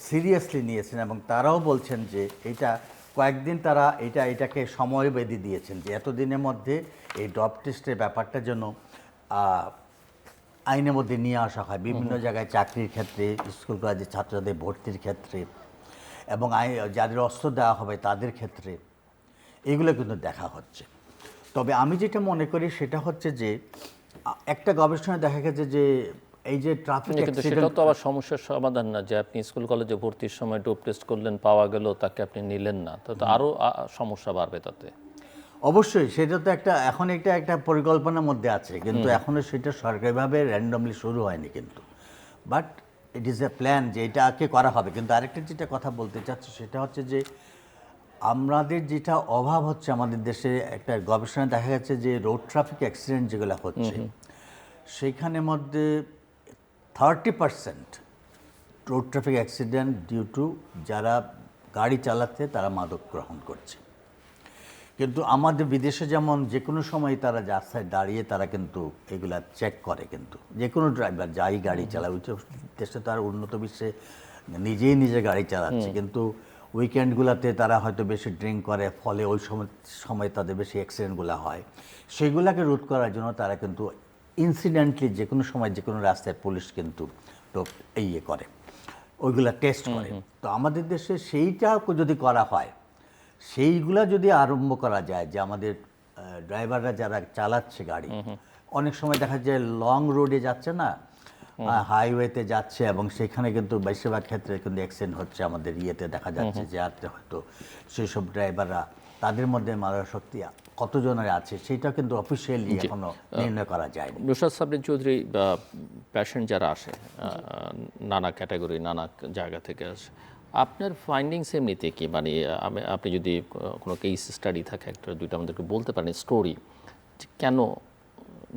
S2: সিরিয়াসলি নিয়েছেন, এবং তারাও বলছেন যে এটা কয়েকদিন তারা এটাকে সময় বেঁধে দিয়েছেন যে এতদিনের মধ্যে এই ডোপ টেস্টের ব্যাপারটা যেন আইনের মধ্যে নিয়ে আসা হয়, বিভিন্ন জায়গায় চাকরির ক্ষেত্রে, স্কুল কলেজের ছাত্রদের ভর্তির ক্ষেত্রে, এবং যাদের অস্ত্র দেওয়া হবে তাদের ক্ষেত্রে, এগুলো কিন্তু দেখা হচ্ছে। তবে আমি যেটা মনে করি সেটা হচ্ছে যে একটা গবেষণায় দেখা গেছে যে এই যে ট্রাফিক
S1: কিন্তু
S2: অ্যাক্সিডেন্ট,
S1: সেটা তো আবার সমস্যার সমাধান না, যে আপনি স্কুল কলেজে ভর্তির সময় ডোপ টেস্ট করলেন, পাওয়া গেল, তাকে আপনি নিলেন না, তো আরও সমস্যা বাড়বে তাতে।
S2: অবশ্যই সেটা তো এখন একটা পরিকল্পনার মধ্যে আছে, কিন্তু এখনও সেটা সরকারিভাবে র্যান্ডমলি শুরু হয়নি কিন্তু, but it is a plan যে এটাকে করা হবে। কিন্তু আরেকটা যেটা কথা বলতে চাচ্ছি সেটা হচ্ছে যে আমাদের যেটা অভাব হচ্ছে আমাদের দেশে, একটা গবেষণায় দেখা গেছে যে রোড ট্রাফিক অ্যাক্সিডেন্ট যেগুলো হচ্ছে, সেইখানের মধ্যে 30% road traffic accident due to যারা গাড়ি চালাচ্ছে তারা মাদক গ্রহণ করছে। কিন্তু আমাদের বিদেশে যেমন যে কোনো সময় তারা রাস্তায় দাঁড়িয়ে তারা কিন্তু এগুলা চেক করে, কিন্তু যে কোনো ড্রাইভার যাই গাড়ি চালায়, ওই দেশে তার উন্নত বিশ্বে নিজেই নিজে গাড়ি চালাচ্ছে, কিন্তু উইকেন্ডগুলোতে তারা হয়তো বেশি ড্রিঙ্ক করে, ফলে ওই সময় তাদের বেশি অ্যাক্সিডেন্টগুলো হয়। সেগুলোকে রোধ করার জন্য তারা কিন্তু ইনসিডেন্টলি যে কোনো সময় যে কোনো রাস্তায় পুলিশ কিন্তু করে, ওইগুলা টেস্ট করে। তো আমাদের দেশে সেইটা যদি করা হয়, সেইগুলা যদি আরম্ভ করা যায়, যে আমাদের ড্রাইভাররা যারা চালাচ্ছে গাড়ি, অনেক সময় দেখা যায় লং রোডে যাচ্ছে না, হাইওয়েতে যাচ্ছে, এবং সেখানে কিন্তু বেশিরভাগ ক্ষেত্রে কিন্তু অ্যাক্সিডেন্ট হচ্ছে। আমাদের ইয়েতে দেখা যাচ্ছে যে হয়তো সেই সব ড্রাইভাররা, তাদের মধ্যে মাদকাসক্তি কতজনের আছে সেটা কিন্তু অফিসিয়ালি এখনো নির্ণয় করা যায়নি।
S1: নুসরাত সাবরিন চৌধুরী, পেশেন্ট যারা আসে নানা ক্যাটাগরি, নানা জায়গা থেকে আসে, আপনার ফাইন্ডিংস এমনিতে কি, মানে আপনি যদি কোনো কেস স্টাডি থাকে একটা দুইটা আমাদেরকে বলতে পারেন, স্টোরি, কেন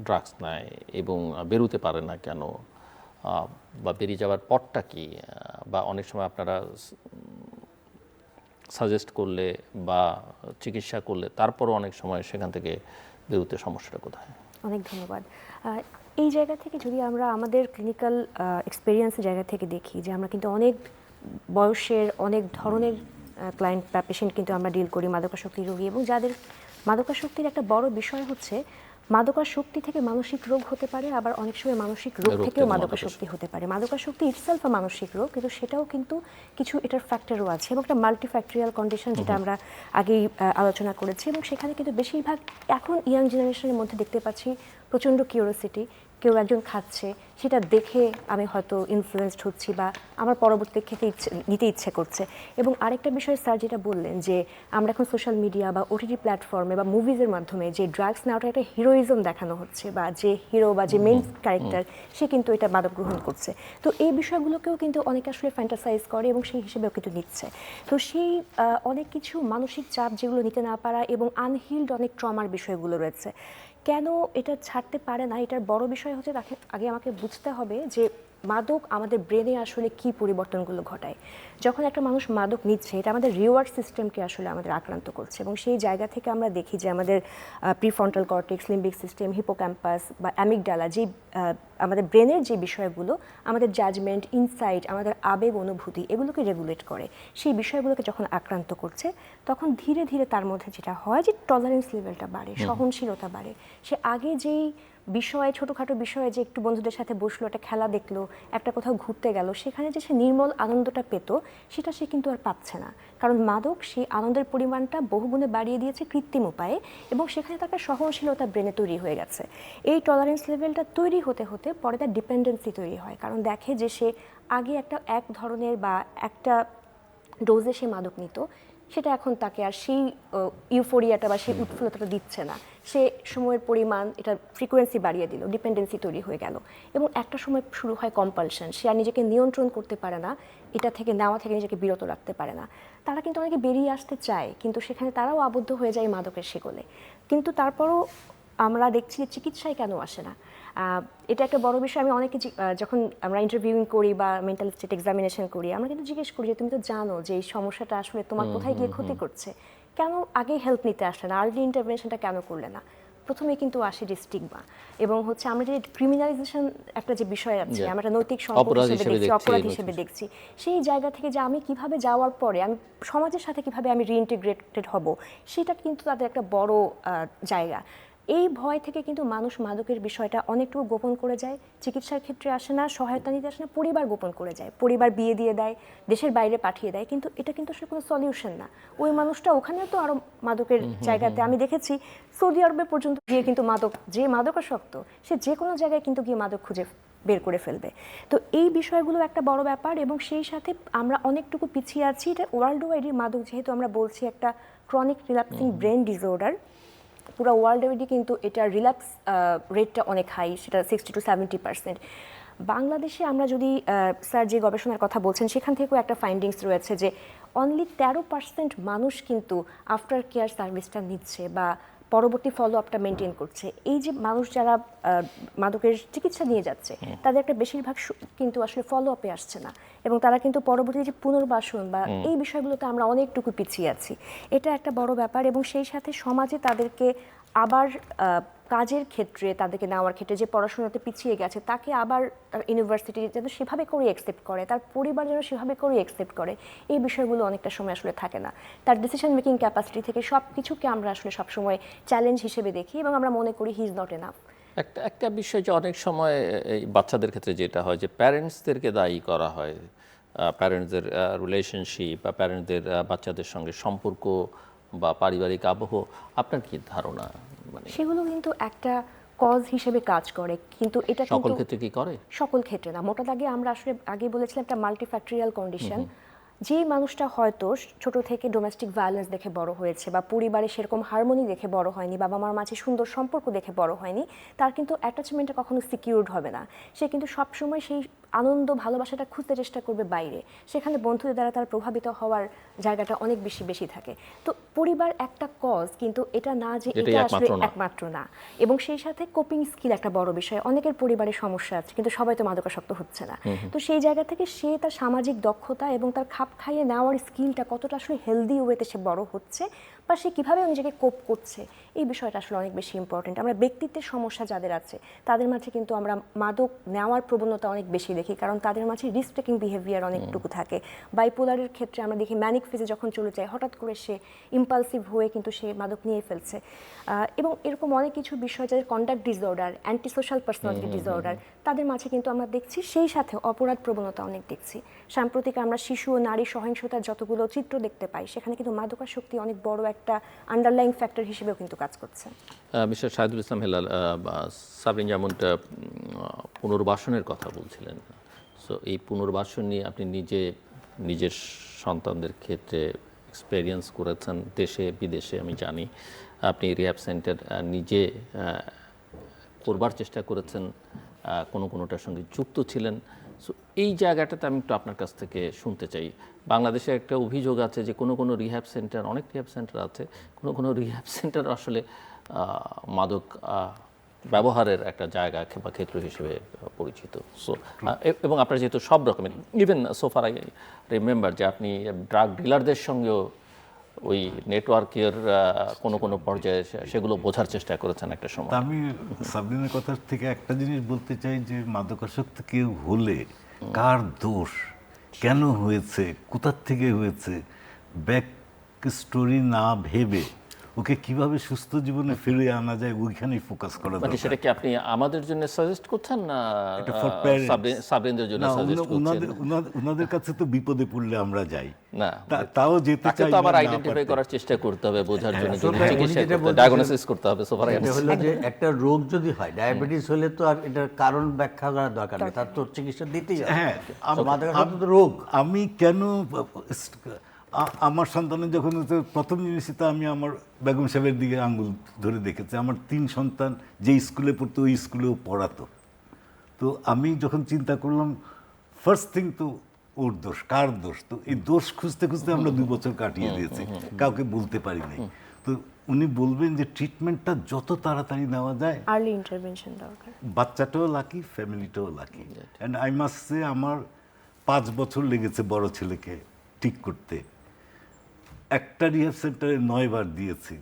S1: ড্রাগস নেয় এবং বেরোতে পারে না কেন, বা বেরিয়ে যাওয়ার পরটা কি, বা অনেক সময় আপনারা সাজেস্ট করলে বা চিকিৎসা করলে তারপরও অনেক সময় সেখান থেকে বেরোতে সমস্যাটা কোথায়?
S3: অনেক ধন্যবাদ। এই জায়গা থেকে যদি আমরা আমাদের ক্লিনিক্যাল এক্সপিরিয়েন্সের জায়গা থেকে দেখি, যে আমরা কিন্তু অনেক বয়সের, অনেক ধরনের ক্লায়েন্ট বা পেশেন্ট কিন্তু আমরা ডিল করি, মাদকাসক্তি রোগী, এবং যাদের মাদকাসক্তির একটা বড় বিষয় হচ্ছে মাদকাসক্তি থেকে মানসিক রোগ হতে পারে, আবার অনেক সময় মানসিক রোগ থেকেও মাদকাসক্তি হতে পারে। মাদকাসক্তি ইটসেলফ মানসিক রোগ, কিন্তু সেটাও কিন্তু কিছু এটার ফ্যাক্টরও আছে, এবং একটা মাল্টিফ্যাক্টরিয়াল কন্ডিশন, যেটা আমরা আগেই আলোচনা করেছি। এবং সেখানে কিন্তু বেশিরভাগ এখন ইয়াং জেনারেশনের মধ্যে দেখতে পাচ্ছি প্রচণ্ড কিউরিওসিটি, কেউ একজন খাচ্ছে সেটা দেখে আমি হয়তো ইনফ্লুয়েসড হচ্ছি বা আমার পরবর্তীতে নিতে ইচ্ছে করছে। এবং আরেকটা বিষয় স্যার যেটা বললেন যে আমরা এখন সোশ্যাল মিডিয়া বা ওটিটি প্ল্যাটফর্মে বা মুভিজের মাধ্যমে যে ড্রাগস নেওয়াটা একটা হিরোইজম দেখানো হচ্ছে, বা যে হিরো বা যে মেইন ক্যারেক্টার সে কিন্তু এটা মাদক গ্রহণ করছে, তো এই বিষয়গুলোকেও কিন্তু অনেকে আসলে ফ্যান্টাসাইজ করে এবং সেই হিসেবেও কিন্তু নিচ্ছে। তো সেই অনেক কিছু মানসিক চাপ যেগুলো নিতে না পারা এবং আনহিল্ড অনেক ট্রমার বিষয়গুলো রয়েছে। কেন এটা ছাড়তে পারে না, এটার বড় বিষয় হচ্ছে আগে আমাকে বুঝতে হবে যে মাদক আমাদের ব্রেনে আসলে কি পরিবর্তনগুলো ঘটায়। যখন একটা মানুষ মাদক নিচ্ছে, এটা আমাদের রিওয়ার্ড সিস্টেমকে আসলে আমাদের আক্রান্ত করছে, এবং সেই জায়গা থেকে আমরা দেখি যে আমাদের prefrontal cortex, limbic system, hippocampus বা অ্যামিগডালা, যে আমাদের ব্রেনের যে বিষয়গুলো আমাদের জাজমেন্ট, ইনসাইট, আমাদের আবেগ, অনুভূতি এগুলোকে রেগুলেট করে, সেই বিষয়গুলোকে যখন আক্রান্ত করছে তখন ধীরে ধীরে তার মধ্যে যেটা হয় যে টলারেন্স লেভেলটা বাড়ে, সহনশীলতা বাড়ে। সে আগে যেই বিষয়ে, ছোটোখাটো বিষয়ে যে একটু বন্ধুদের সাথে বসলো, একটা খেলা দেখলো, একটা কোথাও ঘুরতে গেল, সেখানে যে সে নির্মল আনন্দটা পেত সেটা সে কিন্তু আর পাচ্ছে না, কারণ মাদক সেই আনন্দের পরিমাণটা বহুগুণে বাড়িয়ে দিয়েছে কৃত্রিম উপায়ে, এবং সেখানে তার একটা সহনশীলতা ব্রেনে তৈরি হয়ে গেছে। এই টলারেন্স লেভেলটা তৈরি হতে হতে পরে তার ডিপেন্ডেন্সি তৈরি হয়, কারণ দেখে যে সে আগে এক ধরনের বা একটা ডোজে সে মাদক নিত, সেটা এখন তাকে আর সেই ইউফোরিয়াটা বা সেই উৎফুল্লতাটা দিচ্ছে না। সে সময়ের পরিমাণ, এটা ফ্রিকোয়েন্সি বাড়িয়ে দিল, ডিপেন্ডেন্সি তৈরি হয়ে গেল, এবং একটা সময় শুরু হয় কম্পালশন। সে আর নিজেকে নিয়ন্ত্রণ করতে পারে না, এটা থেকে নেওয়া থেকে নিজেকে বিরত রাখতে পারে না। তারা কিন্তু অনেকে বেরিয়ে আসতে চায়, কিন্তু সেখানে তারাও আবদ্ধ হয়ে যায় মাদকের শিকলে। কিন্তু তারপরও আমরা দেখছি যে চিকিৎসায় কেন আসে না, এটা একটা বড় বিষয়। আমি অনেকে যখন আমরা ইন্টারভিউইং করি বা মেন্টাল স্টেট এক্সামিনেশন করি, আমরা কিন্তু জিজ্ঞেস করি যে তুমি তো জানো যে এই সমস্যাটা আসলে তোমার কোথায় গিয়ে ক্ষতি করছে, কেন আগে হেল্প নিতে আসলে না, আর্লি ইন্টারভেনশনটা কেন করলে না? প্রথমে কিন্তু আসে যে স্টিগমা, এবং হচ্ছে আমরা যে ক্রিমিনালাইজেশন একটা যে বিষয় আছে, আমরা একটা নৈতিক সম্পদ হিসেবে দেখছি, অপরাধ হিসেবে দেখছি, সেই জায়গা থেকে যে আমি কিভাবে যাওয়ার পরে আমি সমাজের সাথে কিভাবে আমি রিইন্টিগ্রেটেড হব, সেটা কিন্তু তাদের একটা বড় জায়গা। এই ভয় থেকে কিন্তু মানুষ মাদকের বিষয়টা অনেকটুকু গোপন করে যায়, চিকিৎসার ক্ষেত্রে আসে না, সহায়তা নিতে আসে না, পরিবার গোপন করে যায়, পরিবার বিয়ে দিয়ে দেয়, দেশের বাইরে পাঠিয়ে দেয়, কিন্তু এটা কিন্তু আসলে কোনো সলিউশন না। ওই মানুষটা ওখানেও তো আরও মাদকের জায়গাতে, আমি দেখেছি সৌদি আরবে পর্যন্ত গিয়ে কিন্তু যে মাদকাসক্ত সে যে কোনো জায়গায় কিন্তু গিয়ে মাদক খুঁজে বের করে ফেলবে। তো এই বিষয়গুলো একটা বড় ব্যাপার, এবং সেই সাথে আমরা অনেকটুকু পিছিয়ে আছি। এটা ওয়ার্ল্ড ওয়াইডই মাদক, যেহেতু আমরা বলছি একটা ক্রনিক রিল্যাপসিং ব্রেন ডিসঅর্ডার, পুরো ওয়ার্ল্ড ওয়াইডে কিন্তু এটার রিল্যাপস রেটটা অনেক হাই, সেটা 60 to 70%। বাংলাদেশে আমরা যদি স্যার যে গবেষণার কথা বলছেন সেখান থেকেও একটা ফাইন্ডিংস রয়েছে যে অনলি 13% মানুষ কিন্তু আফটার কেয়ার সার্ভিসটা নিচ্ছে বা পরবর্তী ফলো আপটা মেনটেন করছে। এই যে মানুষ যারা মাদকের চিকিৎসা নিয়ে যাচ্ছে তাদের একটা বেশিরভাগ কিন্তু আসলে ফলো আপে আসছে না, এবং তারা কিন্তু পরবর্তী যে পুনর্বাসন বা এই বিষয়গুলোতে আমরা অনেকটুকু পিছিয়ে আছি। এটা একটা বড় ব্যাপার, এবং সেই সাথে সমাজে তাদেরকে আবার কাজের ক্ষেত্রে, তাদেরকে নেওয়ার ক্ষেত্রে, যে পড়াশোনাতে পিছিয়ে গেছে তাকে আবার তার ইউনিভার্সিটি যেন সেভাবে করে অ্যাকসেপ্ট করে, তার পরিবার যেন সেভাবে করে অ্যাকসেপ্ট করে, এই বিষয়গুলো অনেকটা সময় আসলে থাকে না। তার ডিসিশন মেকিং ক্যাপাসিটি থেকে সব কিছুকে আমরা আসলে সবসময় চ্যালেঞ্জ হিসেবে দেখি, এবং আমরা মনে করি হি ইজ নট এনাফ।
S1: একটা বিষয় যে অনেক সময় এই বাচ্চাদের ক্ষেত্রে যেটা হয় যে প্যারেন্টসদেরকে দায়ী করা হয়, প্যারেন্টসদের রিলেশনশিপ বা প্যারেন্টসদের বাচ্চাদের সঙ্গে সম্পর্ক বা পারিবারিক আবহ, আপনার কি ধারণা? মানে
S3: সেগুলো কিন্তু একটা কজ হিসেবে কাজ করে, কিন্তু এটা
S1: সকল ক্ষেত্রে কি করে?
S3: সকল ক্ষেত্রে না। মোটা দাগে আমরা আসলে আগে বলেছিলাম একটা মাল্টিফ্যাক্টরিয়াল কন্ডিশন। যেই মানুষটা হয়তো ছোট থেকে ডোমেস্টিক ভায়োলেন্স দেখে বড় হয়েছে বা পরিবারে সেরকম হারমোনি দেখে বড় হয়নি, বাবা মার মাঝে সুন্দর সম্পর্ক দেখে বড় হয়নি, তার কিন্তু অ্যাটাচমেন্টটা কখনো সিকিউরড হবে না। সে কিন্তু সবসময় সেই আনন্দ, ভালোবাসাটা খুঁজতে চেষ্টা করবে বাইরে, সেখানে বন্ধুদের দ্বারা তার প্রভাবিত হওয়ার জায়গাটা অনেক বেশি থাকে। তো পরিবার একটা কজ, কিন্তু এটা না যে এটা আসলে একমাত্র না। এবং সেই সাথে কোপিং স্কিল একটা বড় বিষয়। অনেকের পরিবারে সমস্যা আছে, কিন্তু সবাই তো মাদকাসক্ত হচ্ছে না। তো সেই জায়গা থেকে সে তার সামাজিক দক্ষতা এবং তার খাপ খাইয়ে নেওয়ার স্কিলটা কতটা আসলে হেলদি ওয়েতে সে বড় হচ্ছে, বা সে কীভাবে নিজেকে কোপ করছে, এই বিষয়টা আসলে অনেক বেশি ইম্পর্টেন্ট। আমরা ব্যক্তিত্বের সমস্যা যাদের আছে তাদের মাঝে কিন্তু আমরা মাদক নেওয়ার প্রবণতা অনেক বেশি দেখি, কারণ তাদের মাঝে রিস্ক টেকিং বিহেভিয়ার অনেকটুকু থাকে। বাইপোলারের ক্ষেত্রে আমরা দেখি ম্যানিক ফেজে যখন চলে যায়, হঠাৎ করে সে ইম্পালসিভ হয়ে কিন্তু সে মাদক নিয়ে ফেলছে। এবং এরকম অনেক কিছু বিষয়, যাদের conduct disorder, anti social personality disorder, তাদের মাঝে কিন্তু আমরা দেখছি সেই সাথে অপরাধ প্রবণতা অনেক দেখছি। সাম্প্রতিক আমরা শিশু ও নারী সহিংসতার যতগুলো চিত্র দেখতে পাই, সেখানে কিন্তু মাদকাসক্তি অনেক বড় একটা আন্ডারলাইং ফ্যাক্টর হিসেবেও কিন্তু কাজ করছে।
S1: মিস্টার শাহিদুল ইসলাম হেলাল, সাবরিন যেমনটা পুনর্বাসনের কথা বলছিলেন, সো এই পুনর্বাসন নিয়ে আপনি নিজের সন্তানদের ক্ষেত্রে এক্সপেরিয়েন্স করেছেন দেশে বিদেশে, আমি জানি। আপনি রিহ্যাব সেন্টার নিজে করবার চেষ্টা করেছেন, কোনোটার সঙ্গে যুক্ত ছিলেন। সো এই জায়গাটাতে আমি একটু আপনার কাছ থেকে শুনতে চাই। বাংলাদেশে একটা অভিযোগ আছে যে কোনো রিহ্যাব সেন্টার, অনেক রিহ্যাব সেন্টার আছে, কোনো রিহ্যাব সেন্টার আসলে মাদক ব্যবহারের একটা জায়গা বা ক্ষেত্র হিসেবে পরিচিত। সো এবং আপনার যেহেতু সব রকমের, ইভেন সোফার আই রিমেম্বার যে আপনি ড্রাগ ডিলারদের সঙ্গেও ওই নেটওয়ার্কের কোনো পর্যায়ে সেগুলো বোঝার চেষ্টা করেছেন একটা সময়।
S4: তা আমি সাবরিনের কথা থেকে একটা জিনিস বলতে চাই যে মাদকাসক্ত কেউ হলে কার দোষ, কেন হয়েছে, কোথার থেকে হয়েছে, ব্যাক স্টোরি না ভেবে ওকে কিভাবে সুস্থ জীবনে ফিরিয়ে আনা যায় ওইখানেই ফোকাস করা
S1: মানে
S4: দরকার।
S1: সেটা কি আপনি আমাদের জন্য সাজেস্ট করছেন না
S4: এটা for parents।
S1: সাবরিনদের জন্য
S4: না,
S1: সাজেস্ট করছেন?
S4: ওনাদের কাছে তো বিপদে পড়লে আমরা যাই
S1: না,
S4: তাও যেতে
S1: তাকে
S4: চাই
S1: তো আবার
S4: না
S1: আইডেন্টিফাই
S4: পারতে।
S1: করার চেষ্টা করতে হবে, বোঝার জন্য
S2: So,
S1: যদি
S2: উনি
S1: চিকিৎসা
S2: যেটা
S1: করতে,
S2: বলতেছেন-
S1: ডায়াগনোসিস করতে হবে। সোফার
S2: এটা হলো যে একটা রোগ যদি হয়, ডায়াবেটিস হলে তো আর এটার কারণ ব্যাখ্যা করার দরকার নেই, তার তো চিকিৎসা দিতেই হবে।
S4: হ্যাঁ,
S2: মাদকাসক্ত তো রোগ।
S4: আমি কেন আমার সন্তানের যখন হচ্ছে প্রথম জিনিসই তো আমি আমার বেগম সাহেবের দিকে আঙ্গুল ধরে দেখেছি। আমার 3 সন্তান যে স্কুলে পড়তো ওই স্কুলেও পড়াতো। তো আমি যখন চিন্তা করলাম ফার্স্ট থিং তো ওর দোষ, কার দোষ? তো এই দোষ খুঁজতে খুঁজতে আমরা 2 বছর কাটিয়ে দিয়েছি, কাউকে বলতে পারি নাই। তো উনি বলবেন যে ট্রিটমেন্টটা যত তাড়াতাড়ি নেওয়া যায়,
S3: আর্লি ইন্টারভেনশন দরকার।
S4: বাচ্চাটাও লাকি, ফ্যামিলিটাও lucky. And I must say আমার 5 বছর লেগেছে বড় ছেলেকে ঠিক করতে। একটা রিহ্যাব সেন্টারে 9 বার দিয়েছি।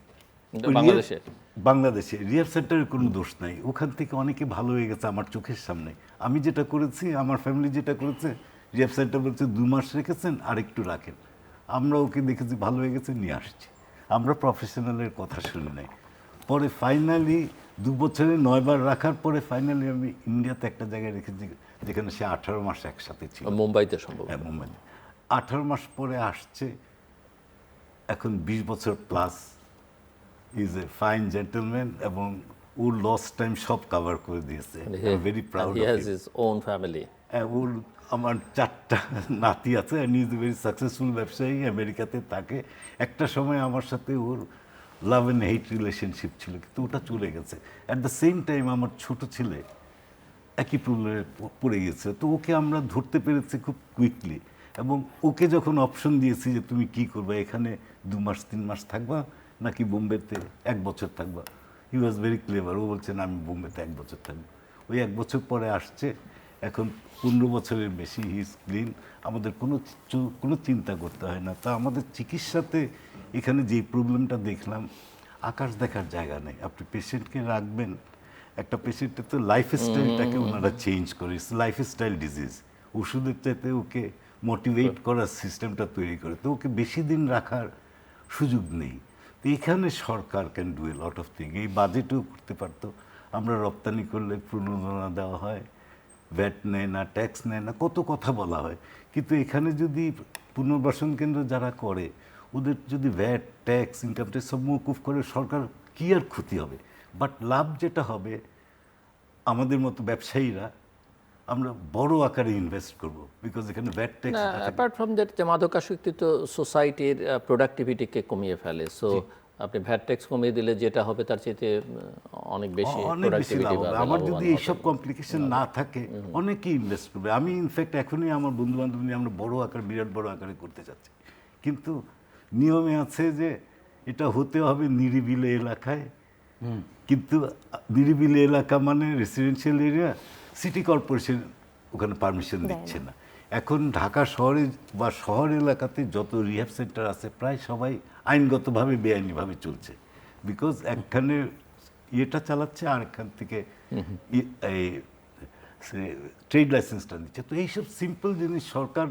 S4: বাংলাদেশে রিহ্যাব সেন্টারের কোনো দোষ নাই, ওখান থেকে অনেকে ভালো হয়ে গেছে আমার চোখের সামনে। আমি যেটা করেছি, আমার ফ্যামিলি যেটা করেছে, রিহ্যাব সেন্টার বলছে 2 মাস রেখেছেন আর একটু রাখেন। আমরা ওকে দেখেছি ভালো হয়ে গেছে, নিয়ে আসছি। আমরা প্রফেশনালের কথা শুনি নাই। পরে ফাইনালি 2 বছরে 9 বার রাখার পরে ফাইনালি আমি ইন্ডিয়াতে একটা জায়গায় রেখেছি যেখানে সে 18 মাস একসাথে ছিল।
S1: মুম্বাইতে সম্ভব।
S4: হ্যাঁ, মুম্বাইতে 18 মাস পরে আসছে, এখন 20 বছর plus. Is a fine gentleman এবং ওর লস টাইম সব কভার করে দিয়েছে। Very proud
S1: he
S4: of
S1: has
S4: him.
S1: His own family.
S4: ওর আমার 4টা নাতি আছে, and is a very successful ব্যবসায়ী, আমেরিকাতে থাকে। একটা সময় আমার সাথে ওর লাভ অ্যান্ড হেট রিলেশনশিপ ছিল, কিন্তু ওটা চলে গেছে। অ্যাট দ্য সেম টাইম আমার ছোট ছেলে একই প্রবলেমে পড়ে গেছে। তো ওকে আমরা ধরতে পেরেছি খুব কুইকলি, এবং ওকে যখন অপশন দিয়েছি যে তুমি কি করবে, এখানে 2 মাস 3 মাস থাকবা নাকি বোম্বেতে 1 বছর থাকবা, হি ওয়াজ ভেরি ক্লেভার। ও বলছেন আমি বোম্বেতে 1 বছর থাকবো। ওই 1 বছর পরে আসছে, এখন 15 বছরের বেশি, হি ইজ ক্লিন। আমাদের কোনো চিন্তা করতে হয় না। তা আমাদের চিকিৎসাতে এখানে যে প্রবলেমটা দেখলাম, আকাশ দেখার জায়গা নেই। আপনি পেশেন্টকে রাখবেন, একটা পেশেন্টের তো লাইফস্টাইলটাকে ওনারা চেঞ্জ করে, লাইফস্টাইল ডিজিজ। ওষুধের চাইতে ওকে মোটিভেট করার সিস্টেমটা তৈরি করে, তো ওকে বেশি দিন রাখার সুযোগ নেই। তো এখানে সরকার can do a lot of thing. এই বাজেটও করতে পারতো। আমরা রপ্তানি করলে প্রণোদনা দেওয়া হয়, ভ্যাট নেয় না, ট্যাক্স নেয় না, কত কথা বলা হয়। কিন্তু এখানে যদি পুনর্বাসন কেন্দ্র যারা করে, ওদের যদি ভ্যাট, ট্যাক্স, ইনকাম ট্যাক্স সব মওকুফ করে, সরকার কী আর ক্ষতি হবে? বাট লাভ যেটা হবে, আমাদের মতো ব্যবসায়ীরা আমরা বড় আকারে ইনভেস্ট করব, বিকজ এখানে VAT tax.
S1: Apart from that, যে মাদকাসক্তি তো সোসাইটির প্রোডাক্টিভিটিকে কমিয়ে ফেলে। সো আপনি ভ্যাট ট্যাক্স কমিয়ে দিলে যেটা হবে তার চেয়ে অনেক বেশি
S4: অনেক বেশি লাভ
S1: প্রোডাক্টিভিটি
S4: হবে। আমার যদি এইসব কমপ্লিকেশন না থাকে, অনেকেই ইনভেস্ট করবে। আমি ইনফ্যাক্ট এখনই আমার বন্ধু বান্ধব নিয়ে আমরা বড় আকার, বিরাট বড় আকারে করতে চাচ্ছি, কিন্তু নিয়মে আছে যে এটা হতে হবে নিরিবিলি এলাকায়। কিন্তু নিরিবিলি এলাকা মানে রেসিডেন্সিয়াল এরিয়া, সিটি কর্পোরেশন ওখানে পারমিশন দিচ্ছে না। এখন ঢাকা শহরে বা শহর এলাকাতে যত রিহ্যাব সেন্টার আছে, প্রায় সবাই আইনগতভাবে বেআইনিভাবে চলছে, বিকজ একখানে ইয়েটা চালাচ্ছে আর এখান থেকে এই ট্রেড লাইসেন্সটা দিচ্ছে। তো এইসব সিম্পল জিনিস সরকার,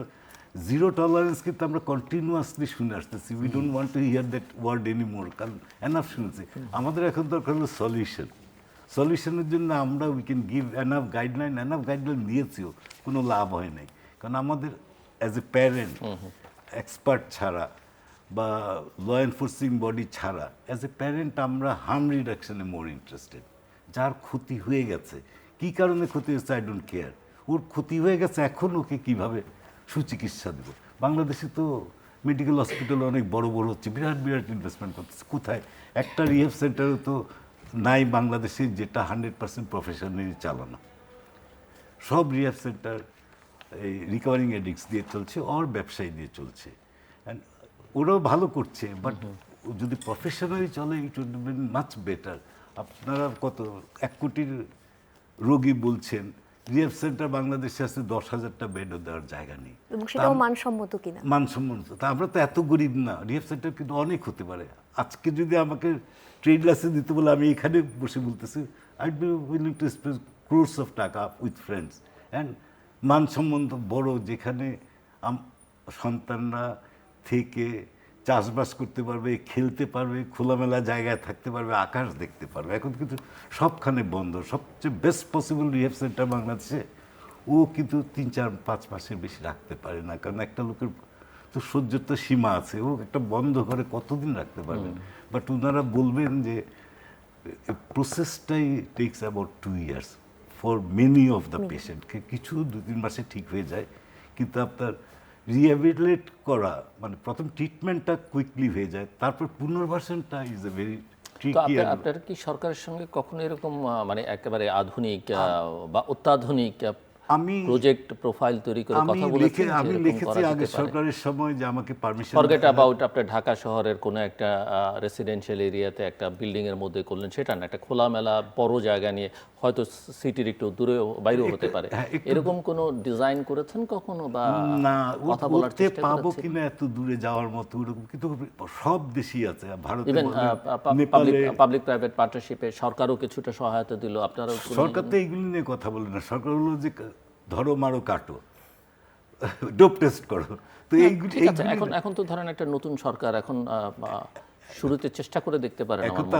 S4: জিরো টলারেন্স কিন্তু আমরা কন্টিনিউয়াসলি শুনে আসতেছি। We don't want to hear that word any more, কারণ এনাফ শুনছি। আমাদের এখন দরকার হলো সলিউশন। সলিউশনের জন্য আমরা we can give enough guideline দিয়েছিও, কোনো লাভ হয় নাই। কারণ আমাদের অ্যাজ এ প্যারেন্ট এক্সপার্ট ছাড়া বা ল এনফোর্সিং বডি ছাড়া অ্যাজ এ প্যারেন্ট আমরা হার্ম রিডাকশনে মোর ইন্টারেস্টেড। যার ক্ষতি হয়ে গেছে, কী কারণে ক্ষতি হয়েছে আই ডোন্ট কেয়ার, ওর ক্ষতি হয়ে গেছে, এখন ওকে কীভাবে সুচিকিৎসা দেবো। বাংলাদেশে তো মেডিকেল হসপিটাল অনেক বড় বড় হচ্ছে, বিরাট বিরাট ইনভেস্টমেন্ট করতেছে, কোথায় একটা রিহেব সেন্টারে তো নাই বাংলাদেশে যেটা 100% প্রফেশনালি চালানো। সব রিহেব সেন্টার এই রিকভারিং এডিক্টস দিয়ে চলছে, ওর ব্যবসায়ী দিয়ে চলছে। অ্যান্ড ওরাও ভালো করছে, বাট যদি প্রফেশনালি চলে it would been much better. আপনারা কত 1 কোটির রোগী বলছেন, রিহেব সেন্টার বাংলাদেশে আছে 10,000টা বেডও দেওয়ার জায়গা নেই,
S3: এবং সেটাও মানসম্মত কিনা।
S4: মানসম্মত। তা আমরা তো এত গরিব না, রিহেব সেন্টার কিন্তু অনেক হতে পারে। আজকে যদি আমাকে ট্রেড লাইসেন্স দিতে বলে, আমি এখানে বসে বলতেছি I be willing to spend crores of taka with friends and মানসম্মত বড়, যেখানে সন্তানরা থেকে চাষবাস করতে পারবে, খেলতে পারবে, খোলামেলা জায়গায় থাকতে পারবে, আকাশ দেখতে পারবে। এখন কিন্তু সবখানে বন্ধ। সবচেয়ে বেস্ট পসিবল রিহেব সেন্টার বাংলাদেশে ও কিন্তু 3-4-5 মাসের বেশি রাখতে পারে না, কারণ একটা লোকের তো সহ্যের তো সীমা আছে। ও একটা বন্ধ ঘরে কতদিন রাখতে পারবেন? বাট ওনারা বলবেন যে প্রসেসটাই takes about 2 years for many of the patient. কিছু 2-3 মাসে ঠিক হয়ে যায়, কিন্তু আপনার রিহ্যাবিলিটেট করা মানে প্রথম ট্রিটমেন্টটা কুইকলি হয়ে যায়, তারপর পুনর্বাসনটা ইজ এ ভেরি
S1: তো
S4: ট্রিকি।
S1: আপনারা কি সরকারের সঙ্গে কখনো এরকম মানে একেবারে আধুনিক বা অত্যাধুনিক
S4: আমি
S1: প্রজেক্ট প্রোফাইল তৈরি করে কথা বলেছেন?
S4: আমি লিখেছি আগে সরকারের সময় যে আমাকে পারমিশন,
S1: ফরগেট অ্যাবাউট আপনার ঢাকা শহরের কোনো একটা রেসিডেন্সিয়াল এরিয়াতে একটা বিল্ডিং এর মধ্যে করলেন, সেটা না, একটা খোলামেলা বড় জায়গা নিয়ে, হয়তো সিটির একটু দূরে বাইরেও হতে পারে, এরকম কোনো ডিজাইন করেছেন কখনো বা
S4: না
S1: কথা বলার
S4: করতে
S1: চেষ্টা
S4: পাবো
S1: করেছেন?
S4: কিনা এত দূরে যাওয়ার মতো ওরকম, কিন্তু সব দেশই আছে, ভারতে
S1: ইভেন
S4: বলেন, নেপালে।
S1: পাবলিক প্রাইভেট পার্টনারশিপে সরকারও কিছুটা সহায়তা দিল, আপনারাও
S4: সরকার তো এইগুলি নিয়ে কথা বলে না। সরকার হলো যে ধরো মারো কাটো, ডোপ টেস্ট করো, তো এইগুলি
S1: ঠিক আছে। এখন তো ধরেন একটা নতুন সরকার, এখন শুরুতে চেষ্টা করে দেখতে পারেন।
S4: এখন তো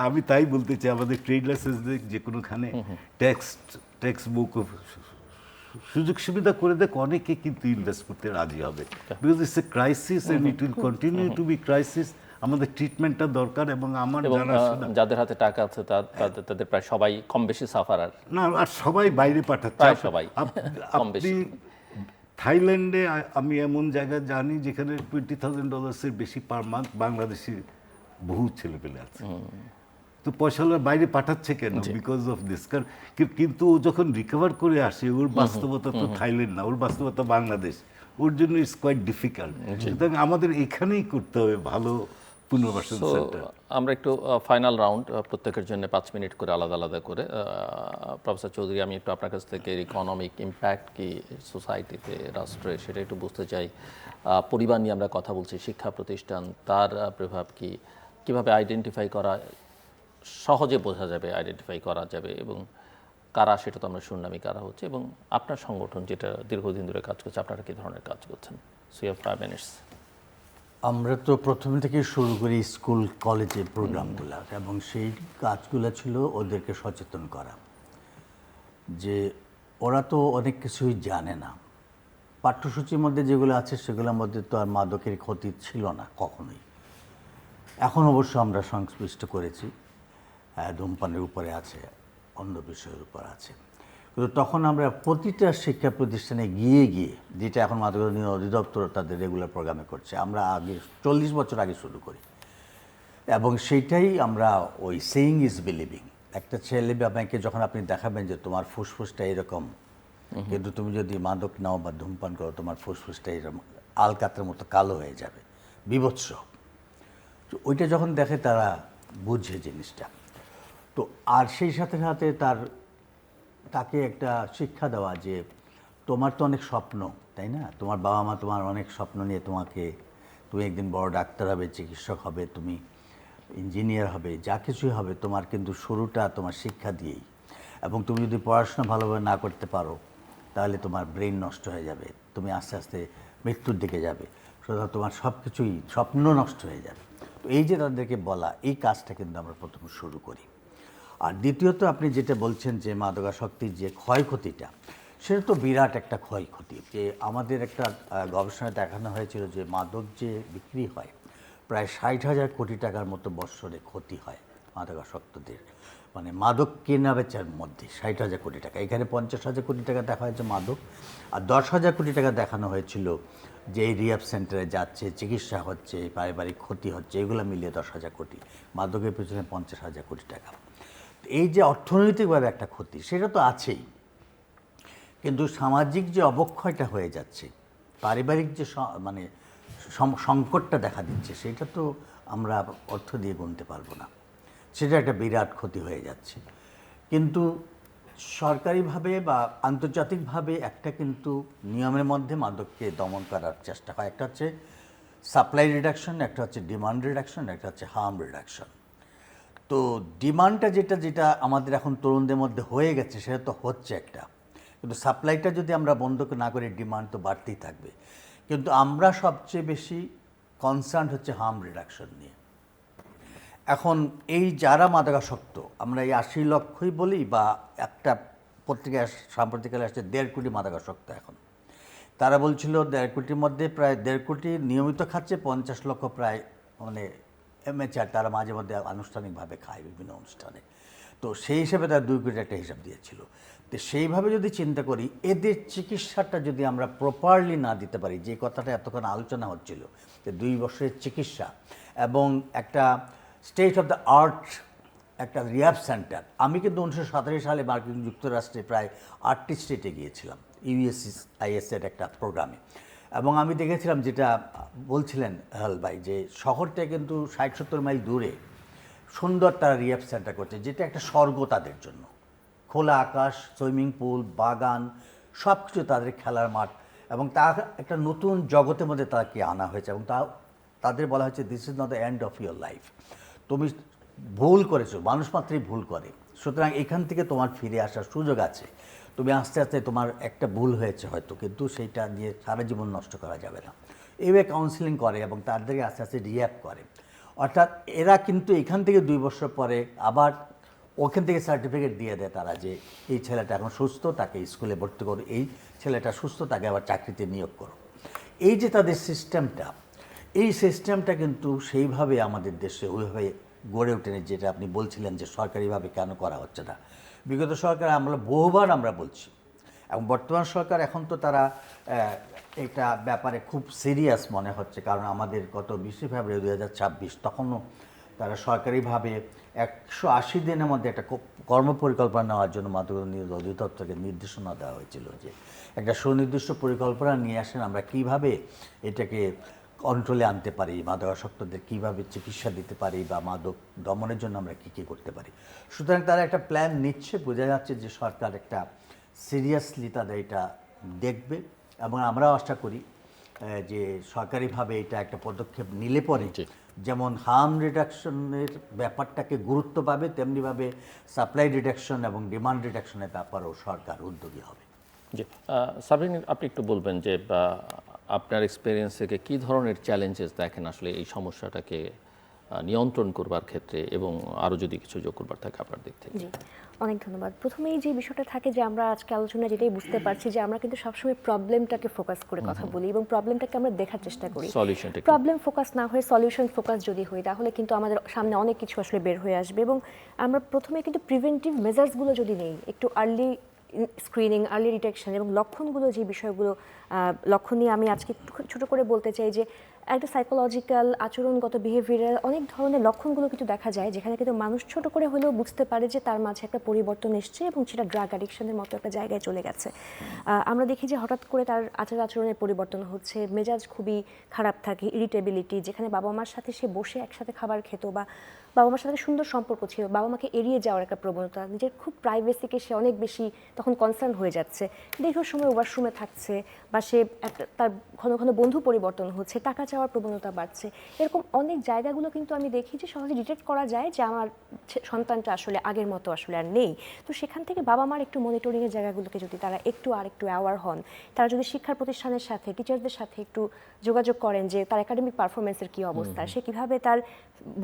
S4: আমি তাই বলতে চাই, আমাদের ট্রেড লাইসেন্স যে কোনোখানে ট্যাক্স বুক সুযোগ সুবিধা করে দেখ, অনেকে কিন্তু ইনভেস্ট করতে রাজি হবে, because it's a crisis and it will continue to be crisis. আমাদের ট্রিটমেন্টটা দরকার, এবং আমার জানাশোনা
S1: যাদের হাতে টাকা আছে তাদের প্রায় সবাই কম বেশি সাফারার।
S4: না, আর সবাই বাইরে পাঠাচ্ছে,
S1: প্রায় সবাই কম বেশি।
S4: আপনি থাইল্যান্ডে, আমি এমন জায়গায় জানি যেখানে $20,000 বেশি পার মান্থ বাংলাদেশি বহু ছেলেপেলে আছে, তো পয়সাওয়ালা বাইরে পাঠাচ্ছে কেন? Because of this. কিন্তু ও যখন রিকভার করে আসে, ওর বাস্তবতা তো থাইল্যান্ড না, ওর বাস্তবতা বাংলাদেশ, ওর জন্য ইটস কোয়াইট ডিফিকাল্ট। সুতরাং আমাদের এখানেই করতে হবে ভালো পুনর্বাসন সেন্টার।
S1: আমরা একটু ফাইনাল রাউন্ড, প্রত্যেকের জন্য 5 মিনিট করে আলাদা আলাদা করে। প্রফেসর চৌধুরী, আমি একটু আপনার কাছ থেকে ইকোনমিক ইম্প্যাক্ট কি সোসাইটিতে, রাষ্ট্রে, সেটা একটু বুঝতে চাই। পরিবার নিয়ে আমরা কথা বলছি, শিক্ষা প্রতিষ্ঠান, তার প্রভাব কি, কিভাবে আইডেন্টিফাই করা সহজে বোঝা যাবে, আইডেন্টিফাই করা যাবে, এবং কারা, সেটা তো আমরা শুনলামই কারা হচ্ছে, এবং আপনার সংগঠন যেটা দীর্ঘদিন ধরে কাজ করছে, আপনারা কী ধরনের কাজ করছেন? So you have 5 minutes.
S2: আমরা তো প্রথম থেকে শুরু করি স্কুল কলেজে প্রোগ্রামগুলো, এবং সেই কাজগুলো ছিল ওদেরকে সচেতন করা যে ওরা তো অনেক কিছুই জানে না। পাঠ্যসূচির মধ্যে যেগুলো আছে সেগুলোর মধ্যে তো আর মাদকের ক্ষতি ছিল না কখনোই। এখন অবশ্য আমরা সংশ্লিষ্ট করেছি, ধূমপানের উপরে আছে, অন্য বিষয়ের উপর আছে, কিন্তু তখন আমরা প্রতিটা শিক্ষা প্রতিষ্ঠানে গিয়ে গিয়ে, যেটা এখন মাদক নিয়ন্ত্রণ অধিদপ্তর তাদের রেগুলার প্রোগ্রামে করছে, আমরা আগে 40 বছর আগে শুরু করি, এবং সেইটাই আমরা ওই সেইং ইজ বিলিভিং। একটা ছেলে বা মেয়েকে যখন আপনি দেখাবেন যে তোমার ফুসফুসটা এরকম, কিন্তু তুমি যদি মাদক নাও বা ধূমপান করো, তোমার ফুসফুসটা এরকম আলকাতের মতো কালো হয়ে যাবে, বিভৎস। তো ওইটা যখন দেখে তারা বুঝে জিনিসটা। তো আর সেই সাথে সাথে তাকে একটা শিক্ষা দেওয়া যে তোমার তো অনেক স্বপ্ন, তাই না? তোমার বাবা মা তোমার অনেক স্বপ্ন নিয়ে তুমি একদিন বড় ডাক্তার হবে, চিকিৎসক হবে, তুমি ইঞ্জিনিয়ার হবে, যা কিছুই হবে, তোমার কিন্তু শুরুটা তোমার শিক্ষা দিয়েই। এবং তুমি যদি পড়াশোনা ভালোভাবে না করতে পারো, তাহলে তোমার ব্রেন নষ্ট হয়ে যাবে, তুমি আস্তে আস্তে মৃত্যুর দিকে যাবে, সুতরাং তোমার সব কিছুই স্বপ্ন নষ্ট হয়ে যাবে। তো এই যে তাদেরকে বলা, এই কাজটা কিন্তু আমরা প্রথম শুরু করি। আর দ্বিতীয়ত আপনি যেটা বলছেন যে মাদকাসক্তির যে ক্ষয়ক্ষতিটা, সেটা তো বিরাট একটা ক্ষয়ক্ষতি। যে আমাদের একটা গবেষণায় দেখানো হয়েছিল যে মাদক যে বিক্রি হয় প্রায় 60,000 কোটি টাকার মতো বৎসরে ক্ষতি হয় মাদকাসক্তদের, মানে মাদক কেনা বেচার মধ্যে 60,000 কোটি টাকা। এখানে 50,000 কোটি টাকা দেখা হয়েছে মাদক, আর 10,000 কোটি টাকা দেখানো হয়েছিল যে এই রিহ্যাব সেন্টারে যাচ্ছে, চিকিৎসা হচ্ছে, পারিবারিক ক্ষতি হচ্ছে, এগুলো মিলিয়ে 10,000 কোটি, মাদকের পেছনে 50,000 কোটি টাকা। এই যে অর্থনৈতিকভাবে একটা ক্ষতি সেটা তো আছেই, কিন্তু সামাজিক যে অবক্ষয়টা হয়ে যাচ্ছে, পারিবারিক যে মানে সংকটটা দেখা দিচ্ছে, সেটা তো আমরা অর্থ দিয়ে গুনতে পারবো না। সেটা একটা বিরাট ক্ষতি হয়ে যাচ্ছে। কিন্তু সরকারিভাবে বা আন্তর্জাতিকভাবে একটা কিন্তু নিয়মের মধ্যে মাদককে দমন করার চেষ্টা হয়। একটা হচ্ছে সাপ্লাই রিডাকশন, একটা হচ্ছে ডিমান্ড রিডাকশন, একটা হচ্ছে হার্ম রিডাকশন। তো ডিমান্ডটা যেটা আমাদের এখন তরুণদের মধ্যে হয়ে গেছে সেটা তো হচ্ছে একটা, কিন্তু সাপ্লাইটা যদি আমরা বন্ধ না করি ডিমান্ড তো বাড়তেই থাকবে। কিন্তু আমরা সবচেয়ে বেশি কনসার্ন হচ্ছে হার্ম রিডাকশন নিয়ে। এখন এই যারা মাদকাসক্ত, আমরা এই 80 লক্ষই বলি, বা একটা পত্রিকায় সাম্প্রতিককালে আসছে 1.5 কোটি মাদকাসক্ত। এখন তারা বলছিল 1.5 কোটির মধ্যে প্রায় 1.5 কোটি নিয়মিত খাচ্ছে, 50 লক্ষ প্রায় মানে এমএচআর, তারা মাঝে মধ্যে আনুষ্ঠানিকভাবে খায় বিভিন্ন অনুষ্ঠানে। তো সেই হিসেবে তারা 2 কোটির একটা হিসাব দিয়েছিল। তো সেইভাবে যদি চিন্তা করি, এদের চিকিৎসাটা যদি আমরা প্রপারলি না দিতে পারি, যে কথাটা এতক্ষণ আলোচনা হচ্ছিল যে 2 বছরের চিকিৎসা এবং একটা স্টেট অফ দ্য আর্ট একটা রিহ্যাব সেন্টার। আমি কিন্তু 1987 সালে মার্কিন যুক্তরাষ্ট্রে প্রায় 8টি স্টেটে গিয়েছিলাম ইউএসআইএসের একটা প্রোগ্রামে, এবং আমি দেখেছিলাম যেটা বলছিলেন হেল ভাই, যে শহরটা কিন্তু 60-70 মাইল দূরে সুন্দর তারা রিহ্যাব সেন্টার করছে, যেটা একটা স্বর্গ তাদের জন্য। খোলা আকাশ, সুইমিং পুল, বাগান, সব কিছু, তাদের খেলার মাঠ, এবং তার একটা নতুন জগতের মধ্যে তাকে আনা হয়েছে। এবং তাদের বলা হয়েছে this is not the end of your life, তুমি ভুল করেছো, মানুষ মাত্রই ভুল করে, সুতরাং এখান থেকে তোমার ফিরে আসার সুযোগ আছে। তুমি আস্তে আস্তে, তোমার একটা ভুল হয়েছে হয়তো, কিন্তু সেইটা দিয়ে সারা জীবন নষ্ট করা যাবে না। এইভাবে কাউন্সিলিং করে এবং তাদেরকে আস্তে আস্তে রিহ্যাব করে। অর্থাৎ এরা কিন্তু এখান থেকে 2 বছর পরে আবার ওখান থেকে সার্টিফিকেট দিয়ে দেয় তারা, যে এই ছেলেটা এখন সুস্থ, তাকে স্কুলে ভর্তি করো, এই ছেলেটা সুস্থ, তাকে আবার চাকরিতে নিয়োগ করো। এই যে তাদের সিস্টেমটা, এই সিস্টেমটা কিন্তু সেইভাবে আমাদের দেশে ওইভাবে গড়ে ওঠেনি, যেটা আপনি বলছিলেন যে সরকারিভাবে কেন করা হচ্ছে না। বিগত সরকার আমরা বহুবার আমরা বলছি, এবং বর্তমান সরকার এখন তো তারা এটা ব্যাপারে খুব সিরিয়াস মনে হচ্ছে, কারণ আমাদের গত 20 ফেব্রুয়ারি 2026 তখনও তারা সরকারিভাবে 180 দিনের মধ্যে একটা কর্মপরিকল্পনা নেওয়ার জন্য মাদক নিয়ন্ত্রণ অধিদপ্তরকে নির্দেশনা দেওয়া হয়েছিল, যে একটা সুনির্দিষ্ট পরিকল্পনা নিয়ে আসেন, আমরা কিভাবে এটাকে কন্ট্রোলে আনতে পারি, মাদকাসক্তদের কীভাবে চিকিৎসা দিতে পারি, বা মাদক দমনের জন্য আমরা কী কী করতে পারি। সুতরাং তারা একটা প্ল্যান নিচ্ছে, বোঝা যাচ্ছে যে সরকার একটা সিরিয়াসলি তাদের এটা দেখবে, এবং আমরাও আশা করি যে সরকারিভাবে এটা একটা পদক্ষেপ নিলে পরে যেমন হার্ম রিডাকশনের ব্যাপারটাকে গুরুত্ব পাবে, তেমনিভাবে সাপ্লাই রিডাকশন এবং ডিমান্ড রিডাকশনের ব্যাপারেও সরকার উদ্যোগী হবে।
S1: জি, সাবরিন, আপনি একটু বলবেন যে আপনার এক্সপিরিয়েন্স থেকে কী ধরনের চ্যালেঞ্জেস দেখেন আসলে এই সমস্যাটাকে নিয়ন্ত্রণ করবার ক্ষেত্রে, এবং আরও যদি কিছু যোগ করবার থাকে আপনার দিক থেকে।
S3: জি, অনেক ধন্যবাদ। প্রথমেই যে বিষয়টা থাকে যে আমরা আজকে আলোচনায় যেটাই বুঝতে পারছি যে আমরা কিন্তু সবসময় প্রবলেমটাকে ফোকাস করে কথা বলি এবং প্রবলেমটাকে আমরা দেখার চেষ্টা করি। প্রবলেম ফোকাস না হয়ে সলিউশন ফোকাস যদি হই, তাহলে কিন্তু আমাদের সামনে অনেক কিছু আসলে বের হয়ে আসবে। এবং আমরা প্রথমে কিন্তু প্রিভেন্টিভ মেজার্সগুলো যদি নেই, একটু আর্লি স্ক্রিনিং, আর্লি ডিটেকশন এবং লক্ষণগুলো, যে বিষয়গুলো লক্ষণ নিয়ে আমি আজকে ছোট করে বলতে চাই যে একটা সাইকোলজিক্যাল, আচরণগত, বিহেভিয়ারাল অনেক ধরনের লক্ষণগুলো কিন্তু দেখা যায়, যেখানে কিন্তু মানুষ ছোট করে হলেও বুঝতে পারে যে তার মাঝে একটা পরিবর্তন এসছে এবং সেটা ড্রাগ অ্যাডিকশনের মতো একটা জায়গায় চলে গেছে। আমরা দেখি যে হঠাৎ করে তার আচরণের পরিবর্তন হচ্ছে, মেজাজ খুবই খারাপ থাকে, ইরিটেবিলিটি, যেখানে বাবা মার সাথে সে বসে একসাথে খাবার খেত বা বাবা মার সাথে সুন্দর সম্পর্ক ছিল, বাবা মাকে এড়িয়ে যাওয়ার একটা প্রবণতা, নিজের খুব প্রাইভেসিকে সে অনেক বেশি তখন কনসার্ন হয়ে যাচ্ছে, দীর্ঘ সময় ওয়াশরুমে থাকছে, বা সে তার ঘন ঘন বন্ধু পরিবর্তন হচ্ছে, টাকা চাওয়ার প্রবণতা বাড়ছে। এরকম অনেক জায়গাগুলো কিন্তু আমি দেখি যে সহজে ডিটেক্ট করা যায় যে আমার সন্তানটা আসলে আগের মতো আসলে আর নেই। তো সেখান থেকে বাবা মার একটু মনিটরিংয়ের জায়গাগুলোকে যদি তারা একটু অ্যাওয়ার হন, তারা যদি শিক্ষা প্রতিষ্ঠানের সাথে, টিচারদের সাথে একটু যোগাযোগ করেন যে তার একাডেমিক পারফরমেন্সের কী অবস্থা, সে কীভাবে তার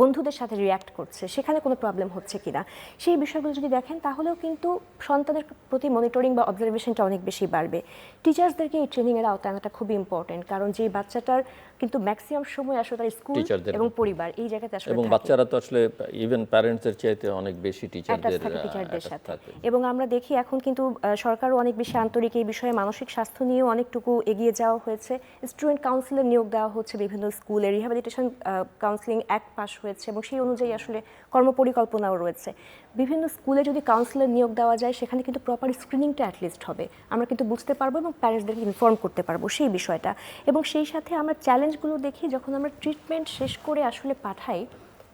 S3: বন্ধুদের সাথে রিঅ্যাক্ট রিয়্যাক্ট করছে, সেখানে কোনো প্রবলেম হচ্ছে কিনা, সেই বিষয়গুলো যদি দেখেন তাহলেও কিন্তু সন্তানের প্রতি মনিটরিং বা অবজারভেশনটা অনেক বেশি বাড়বে। টিচার্সদেরকে এই ট্রেনিংয়ের আওতায় আনাটা খুবই ইম্পর্টেন্ট, কারণ যে বাচ্চাটার কিন্তু ম্যাক্সিমাম সময় আসলে তার স্কুল
S1: টিচারদের
S3: এবং পরিবার এই জায়গাতে আসলে
S1: এবং
S3: থাকে।
S1: বাচ্চারা তো আসলে ইভেন প্যারেন্টসদের চাইতে অনেক বেশি
S3: অ্যাটাচ
S1: টিচারদের
S3: থাকে টিচারদের
S1: attach
S3: সাথে।
S1: থাকে।
S3: এবং আমরা দেখি এখন কিন্তু সরকারও অনেক বেশি আন্তরিক এই বিষয়ে, মানসিক স্বাস্থ্য নিয়েও অনেকটুকু এগিয়ে যাওয়া হয়েছে। স্টুডেন্ট কাউন্সিলর নিয়োগ দেওয়া হচ্ছে বিভিন্ন স্কুলে, রিহ্যাবিলিটেশন কাউন্সিলিং অ্যাক্ট পাস হয়েছে এবং সেই অনুযায়ী আসলে কর্মপরিকল্পনাও রয়েছে। বিভিন্ন স্কুলে যদি কাউন্সিলর নিয়োগ দেওয়া যায় সেখানে কিন্তু প্রপার স্ক্রিনিংটা অ্যাটলিস্ট হবে, আমরা কিন্তু বুঝতে পারবো এবং প্যারেন্টসদেরকে ইনফর্ম করতে পারবো সেই বিষয়টা। এবং সেই সাথে আমরা চ্যালেঞ্জগুলো দেখি যখন আমরা ট্রিটমেন্ট শেষ করে আসলে পাঠাই,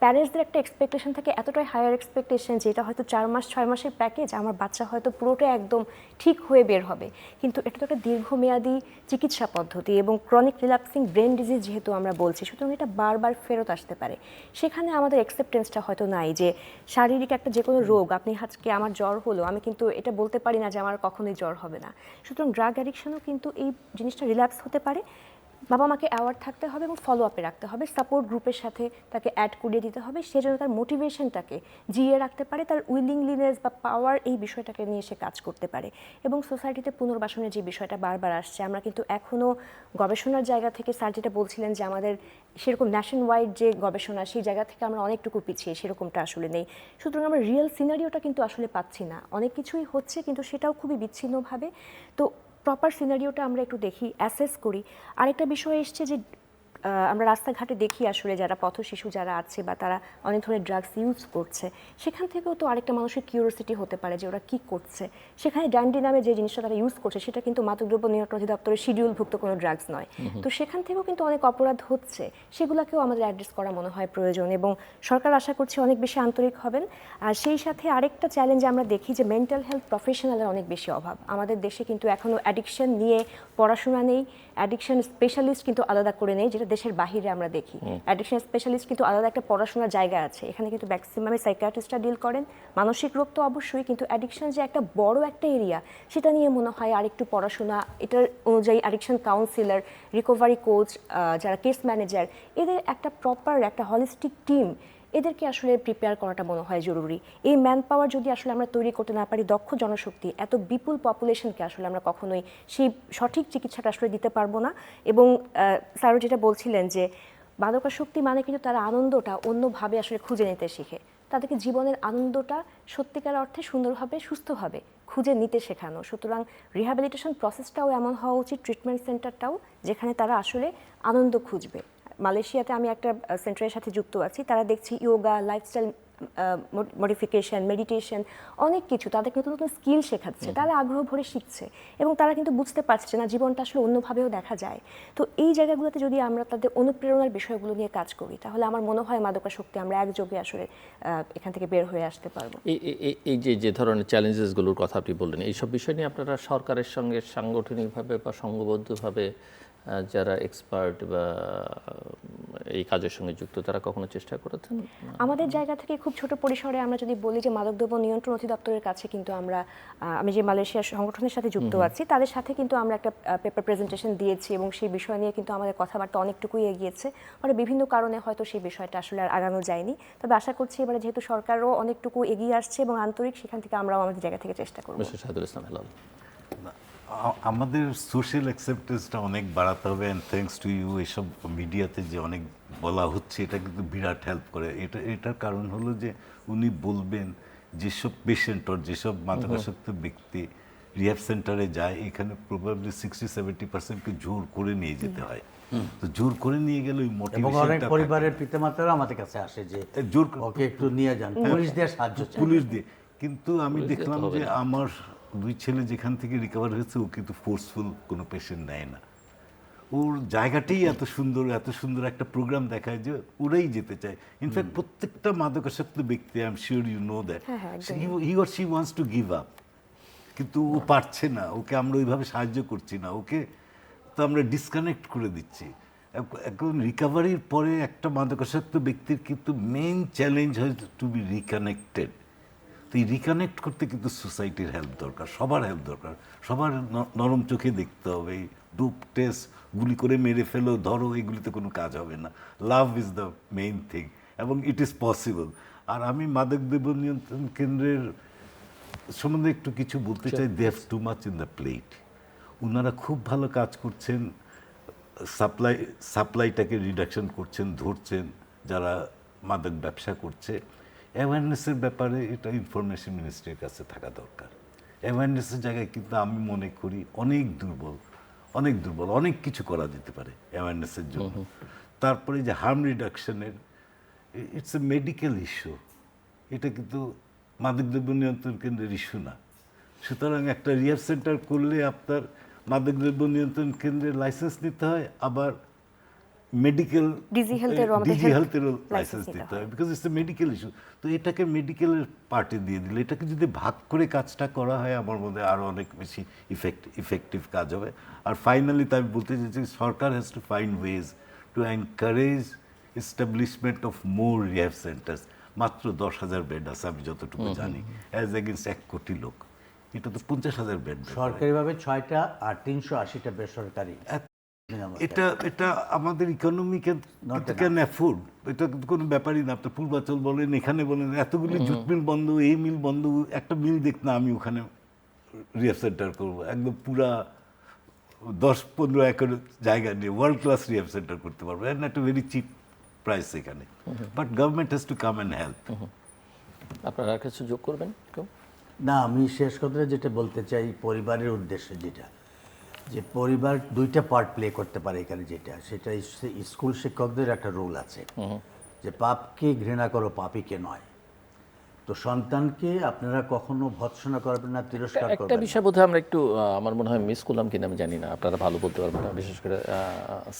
S3: প্যারেন্টসদের একটা এক্সপেকটেশন থাকে, এতটাই হায়ার এক্সপেকটেশন যে এটা হয়তো 4 মাস 6 মাসের প্যাকেজ, আমার বাচ্চা হয়তো পুরোটা একদম ঠিক হয়ে বের হবে। কিন্তু এটা তো একটা দীর্ঘমেয়াদী চিকিৎসা পদ্ধতি এবং ক্রনিক রিল্যাপসিং ব্রেন ডিজিজ যেহেতু আমরা বলছি, সুতরাং এটা বারবার ফেরত আসতে পারে। সেখানে আমাদের অ্যাকসেপ্টেন্সটা হয়তো নাই যে শারীরিক একটা যে কোনো রোগ, আপনি আজকে আমার জ্বর হলো, আমি কিন্তু এটা বলতে পারি না যে আমার কখনোই জ্বর হবে না। সুতরাং ড্রাগ অ্যাডিকশনও কিন্তু এই জিনিসটা রিল্যাপস হতে পারে। বাবা মাকে অ্যাওয়ার্ড থাকতে হবে এবং ফলো আপে রাখতে হবে, সাপোর্ট গ্রুপের সাথে তাকে অ্যাড করিয়ে দিতে হবে, সে যেন তার মোটিভেশনটাকে জিয়ে রাখতে পারে, তার উইলিংলিনেস বা পাওয়ার এই বিষয়টাকে নিয়ে সে কাজ করতে পারে। এবং সোসাইটিতে পুনর্বাসনের যে বিষয়টা বারবার আসছে, আমরা কিন্তু এখনও গবেষণার জায়গা থেকে, স্যার যেটা বলছিলেন যে আমাদের সেরকম ন্যাশন ওয়াইড যে গবেষণা, সেই জায়গা থেকে আমরা অনেকটুকু পিছিয়ে, সেরকমটা আসলে নেই। সুতরাং আমরা রিয়েল সিনারিওটা কিন্তু আসলে পাচ্ছি না, অনেক কিছুই হচ্ছে কিন্তু সেটাও খুবই বিচ্ছিন্নভাবে। তো প্রপার সিনারিওটা আমরা একটু দেখি, অ্যাসেস করি। আরেকটা বিষয় এসছে যে আমরা রাস্তাঘাটে দেখি আসলে যারা পথ শিশু যারা আছে বা তারা অনেক ধরনের ড্রাগস ইউজ করছে, সেখান থেকেও তো আরেকটা মানুষের কিউরিওসিটি হতে পারে যে ওরা কী করছে। সেখানে ড্যান্ডি নামে যে জিনিসটা তারা ইউজ করছে সেটা কিন্তু মাদকদ্রব্য নিয়ন্ত্রণ অধিদপ্তরের শিডিউলভুক্ত কোনো ড্রাগস নয়। তো সেখান থেকেও কিন্তু অনেক অপরাধ হচ্ছে, সেগুলোকেও আমাদের অ্যাড্রেস করা মনে হয় প্রয়োজন এবং সরকার আশা করছি অনেক বেশি আন্তরিক হবেন। আর সেই সাথে আরেকটা চ্যালেঞ্জ আমরা দেখি যে মেন্টাল হেলথ প্রফেশনালের অনেক বেশি অভাব। আমাদের দেশে কিন্তু এখনও অ্যাডিকশন নিয়ে পড়াশোনা নেই, অ্যাডিকশন স্পেশালিস্ট কিন্তু আলাদা করে নেই, যেটা দেশের বাহিরে আমরা দেখি। অ্যাডিকশন স্পেশালিস্ট কিন্তু আলাদা একটা পড়াশোনার জায়গা আছে, এখানে কিন্তু ম্যাক্সিমামে সাইকিয়াট্রিস্টরা ডিল করেন। মানসিক রোগ তো অবশ্যই, কিন্তু অ্যাডিকশন যে একটা বড় একটা এরিয়া, সেটা নিয়ে মনে হয় আরেকটু পড়াশোনা, এটার অনুযায়ী অ্যাডিকশন কাউন্সিলর, রিকভারি কোচ, যারা কেস ম্যানেজার, এদের একটা প্রপার একটা হলিস্টিক টিম, এদেরকে আসলে প্রিপেয়ার করাটা মনে হয় জরুরি। এই ম্যান পাওয়ার যদি আসলে আমরা তৈরি করতে না পারি, দক্ষ জনশক্তি, এত বিপুল পপুলেশনকে আসলে আমরা কখনোই সেই সঠিক চিকিৎসাটা আসলে দিতে পারবো না। এবং স্যারও যেটা বলছিলেন যে মাদকাসক্তি মানে কিন্তু তারা আনন্দটা অন্যভাবে আসলে খুঁজে নিতে শিখে, তাদেরকে জীবনের আনন্দটা সত্যিকার অর্থে সুন্দরভাবে সুস্থভাবে খুঁজে নিতে শেখানো। সুতরাং রিহ্যাবিলিটেশন প্রসেসটাও এমন হওয়া উচিত, ট্রিটমেন্ট সেন্টারটাও, যেখানে তারা আসলে আনন্দ খুঁজবে। মালয়েশিয়াতে আমি একটা সেন্টারের সাথে যুক্ত আছি, তারা দেখছি ইয়োগা, লাইফস্টাইল মডিফিকেশন, মেডিটেশন, অনেক কিছু তাদেরকে নতুন নতুন স্কিল শেখাচ্ছে, তারা আগ্রহ ভরে শিখছে এবং তারা কিন্তু বুঝতে পারছে না জীবনটা আসলে অন্যভাবেও দেখা যায়। তো এই জায়গাগুলোতে যদি আমরা তাদের অনুপ্রেরণার বিষয়গুলো নিয়ে কাজ করি, তাহলে আমার মনে হয় মাদকাসক্তি আমরা একযোগে আসলে এখান থেকে বের হয়ে আসতে পারবো।
S1: এই যে ধরনের চ্যালেঞ্জেসগুলোর কথা আপনি বললেন, এইসব বিষয় নিয়ে আপনারা সরকারের সঙ্গে সাংগঠনিকভাবে বা সংঘবদ্ধভাবে যারা এক্সপার্ট বা এই কাজের সঙ্গে যুক্ত, তারা কখনো চেষ্টা করেছেন?
S3: আমাদের জায়গা থেকে খুব ছোট পরিসরে আমরা যদি বলি যে মাদকদ্রব্য নিয়ন্ত্রণ অধিদপ্তরের কাছে কিন্তু আমরা, আমি যে মালয়েশিয়ার সংগঠনের সাথে যুক্ত আছি, তাদের সাথে কিন্তু আমরা একটা পেপার প্রেজেন্টেশন দিয়েছি এবং সেই বিষয় নিয়ে কিন্তু আমাদের কথাবার্তা অনেকটুকুই এগিয়েছে। মানে বিভিন্ন কারণে হয়তো সেই বিষয়টা আসলে আর আগানো যায়নি, তবে আশা করছি এবারে যেহেতু সরকারও অনেকটুকু এগিয়ে আসছে এবং আন্তরিক, সেখান থেকে আমরাও আমাদের জায়গা থেকে চেষ্টা করব।
S1: মিস্টার শাহিদুল ইসলাম হেলাল,
S4: আমাদের সোশ্যাল অ্যাকসেপ্টেন্সটা অনেক বাড়াতে হবে। অ্যান্ড থ্যাঙ্কস টু ইউ, এসব মিডিয়াতে যে অনেক বলা হচ্ছে, এটা কিন্তু বিরাট হেল্প করে। এটার কারণ হলো যে উনি বলবেন যেসব পেশেন্ট ওর যেসব মাদকাসক্ত ব্যক্তি রিহ্যাব সেন্টারে যায়, এখানে প্রবাবলি 60-70%কে জোর করে নিয়ে যেতে হয়। তো জোর করে নিয়ে গেলে ওই
S2: এবং অনেক
S4: মোটিভেশনটা
S2: পরিবারের পিতামাতারা আমাদের কাছে আসে যে
S4: জোর
S2: ওকে একটু নিয়ে যান, পুলিশ দিয়ে সাহায্য চায়।
S4: পুলিশ দিয়ে। কিন্তু আমি দেখলাম যে আমার 2 ছেলে যেখান থেকে রিকভার হয়েছে, ও কিন্তু ফোর্সফুল কোনো পেশেন্ট নেয় না। ওর জায়গাটাই এত সুন্দর একটা প্রোগ্রাম দেখায় যে ওরাই যেতে চায়। ইনফ্যাক্ট প্রত্যেকটা মাদকাসক্ত ব্যক্তি, I am sure you know that, he or she wants to give up, কিন্তু ও পারছে না। ওকে আমরা ওইভাবে সাহায্য করছি না, ওকে তো আমরা ডিসকানেক্ট করে দিচ্ছি। এখন রিকভারির পরে একটা মাদকাসক্ত ব্যক্তির কিন্তু মেইন চ্যালেঞ্জ হয় টু বি রিকানেক্টেড। তো এই রিকানেক্ট করতে কিন্তু সোসাইটির হেল্প দরকার, সবার হেল্প দরকার। সবার নরম চোখে দেখতে হবে। এই ডোপ টেস্ট, গুলি করে মেরে ফেলো, ধরো, এগুলিতে কোনো কাজ হবে না। Love is the main thing. এবং ইট ইজ পসিবল। আর আমি মাদক দ্রব্য নিয়ন্ত্রণ কেন্দ্রের সম্বন্ধে একটু কিছু বলতে চাই। They have too much in the plate. ওনারা খুব ভালো কাজ করছেন, সাপ্লাইটাকে রিডাকশন করছেন, ধরছেন যারা মাদক ব্যবসা করছে। অ্যাওয়ারনেসের ব্যাপারে এটা ইনফরমেশন মিনিস্ট্রির কাছে থাকা দরকার। অ্যাওয়ারনেসের জায়গায় কিন্তু আমি মনে করি অনেক দুর্বল, অনেক কিছু করা যেতে পারে অ্যাওয়ারনেসের জন্য। তারপরে যে হার্ম রিডাকশনের, ইটস এ মেডিকেল ইস্যু, এটা কিন্তু মাদকদ্রব্য নিয়ন্ত্রণ কেন্দ্রের ইস্যু না। সুতরাং একটা রিহ্যাব সেন্টার করলে আপনার মাদকদ্রব্য নিয়ন্ত্রণ কেন্দ্রের লাইসেন্স নিতে হয়, আবার মেডিকেল
S3: ডিজি হেলথেরও
S4: লাইসেন্স নিতে হয়, because it's a medical issue. তো এটাকে মেডিকেলের পার্টে দিয়ে দিলে, এটাকে যদি ভাগ করে কাজটা করা হয়, আমার মধ্যে আরও অনেক বেশি ইফেক্টিভ কাজ হবে। আর ফাইনালি তাই বলতে চাইছি, সরকার has to find ways to encourage establishment of more rehab centres. মাত্র 10,000 বেড আছে আমি যতটুকু জানি, অ্যাজ এগেনস্ট 1 কোটি লোক। এটা তো 50,000 বেড।
S2: সরকারিভাবে 6টা আর 380টা বেসরকারি।
S4: এটা আমাদের ইকোনমি ক্যান অ্যাফোর্ড। এটা কিন্তু কোনো ব্যাপারই না। আপনার পূর্বাচল বলেন, এখানে বলেন, এতগুলি জুট মিল বন্ধ, এই মিল বন্ধ, একটা মিল দেখ না আমি ওখানে রিহ্যাব সেন্টার করবো, একদম পুরা 10-15 একর জায়গা নিয়ে ওয়ার্ল্ড ক্লাস রিহ্যাব সেন্টার করতে পারবো, অ্যান্ড একটা ভেরি চিপ প্রাইস এখানে। But government has to come and help.
S1: আপনারা আর কিছু যোগ করবেন কেউ?
S2: না, আমি শেষ কথাটা যেটা বলতে চাই পরিবারের উদ্দেশ্যে, যেটা যে পরিবার 2টা পার্ট প্লে করতে পারে এখানে, সেটা স্কুল শিক্ষকদের একটা রোল আছে যে পাপকে ঘৃণা করো, পাপীকে নয়। তো সন্তানকে আপনারা কখনো ভৎসনা করবেন না, তিরস্কার
S1: একটা
S2: করবেন না।
S1: বিষয় বোধহয় আমরা একটু আমার মনে হয় মিস করলাম কিনা আমি জানি না, আপনারা ভালো বলতে পারবেন না, বিশেষ করে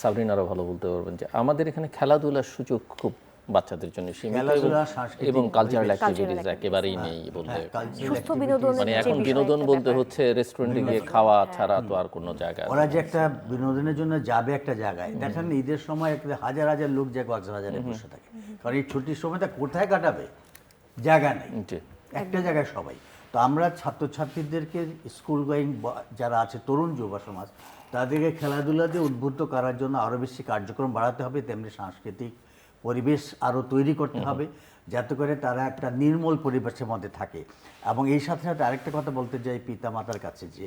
S1: সাবরিনারও ভালো বলতে পারবেন, যে আমাদের এখানে খেলাধুলার সুযোগ খুব বাচ্চাদের জন্য সীমিত,
S2: খেলাধুলা, সাংস্কৃতিক
S1: এবং কালচারাল
S3: পরিবেশ,
S1: অ্যাক্টিভিটিস একেবারেই নেই বললে।
S3: সুস্থ বিনোদন
S1: মানে এখন বিনোদন বলতে হচ্ছে রেস্টুরেন্টে গিয়ে খাওয়া ছাড়া তো আর কোনো জায়গা।
S2: ওরা যে একটা বিনোদনের জন্য যাবে একটা জায়গায়, দেখেন ঈদের সময় হাজার হাজার লোক যায় কক্সবাজারে বসে থাকে, কারণ এই ছুটির সময়টা কোথায় কাটাবে, জায়গা নেই,
S1: জি।
S2: একটা জায়গায় সবাই। তো আমরা ছাত্রছাত্রীদেরকে স্কুল গোয়িং যারা আছে, তরুণ যুব সমাজ, তাদেরকে খেলাধুলা দিয়ে উদ্বুদ্ধ করার জন্য আরও বেশি কার্যক্রম বাড়াতে হবে, তেমনি সাংস্কৃতিক পরিবেশ আরও তৈরি করতে হবে, যাতে করে তারা একটা নির্মল পরিবেশের মধ্যে থাকে। এবং এই সাথে সাথে আরেকটা কথা বলতে চাই পিতামাতার কাছে, যে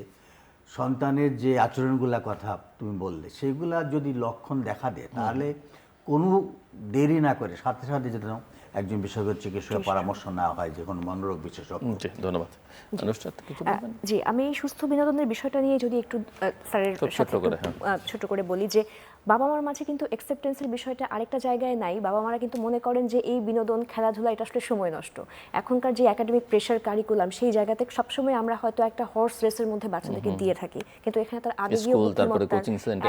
S2: সন্তানের যে আচরণগুলা কথা তুমি বললে, সেগুলা যদি লক্ষণ দেখা দেয়, তাহলে কোনো দেরি না করে সাথে সাথে যেন একজন বিশেষজ্ঞ চিকিৎসকের পরামর্শ নেওয়া হয়, যে কোনো মনোরোগ বিশেষজ্ঞ।
S1: জি, ধন্যবাদ। অনুষ্ঠিত কিছু বলবেন?
S3: জি, আমি এই সুস্থ বিনোদনের বিষয়টা নিয়ে যদি একটু স্যারের সাথে ছোট করে বলি, যে বাবা মার মাঝে কিন্তু অ্যাকসেপ্টেন্সের বিষয়টা আরেকটা জায়গায় নাই। বাবা মারা কিন্তু মনে করেন যে এই বিনোদন, খেলাধুলা এটা আসলে সময় নষ্ট। এখনকার যে একাডেমিক প্রেশার, কারিকুলাম, সেই জায়গাতে সবসময় আমরা হয়তো একটা হর্স রেসের মধ্যে বাচ্চাদেরকে দিয়ে থাকি, কিন্তু এখানে তার আবেগীয় বুদ্ধিমত্তা,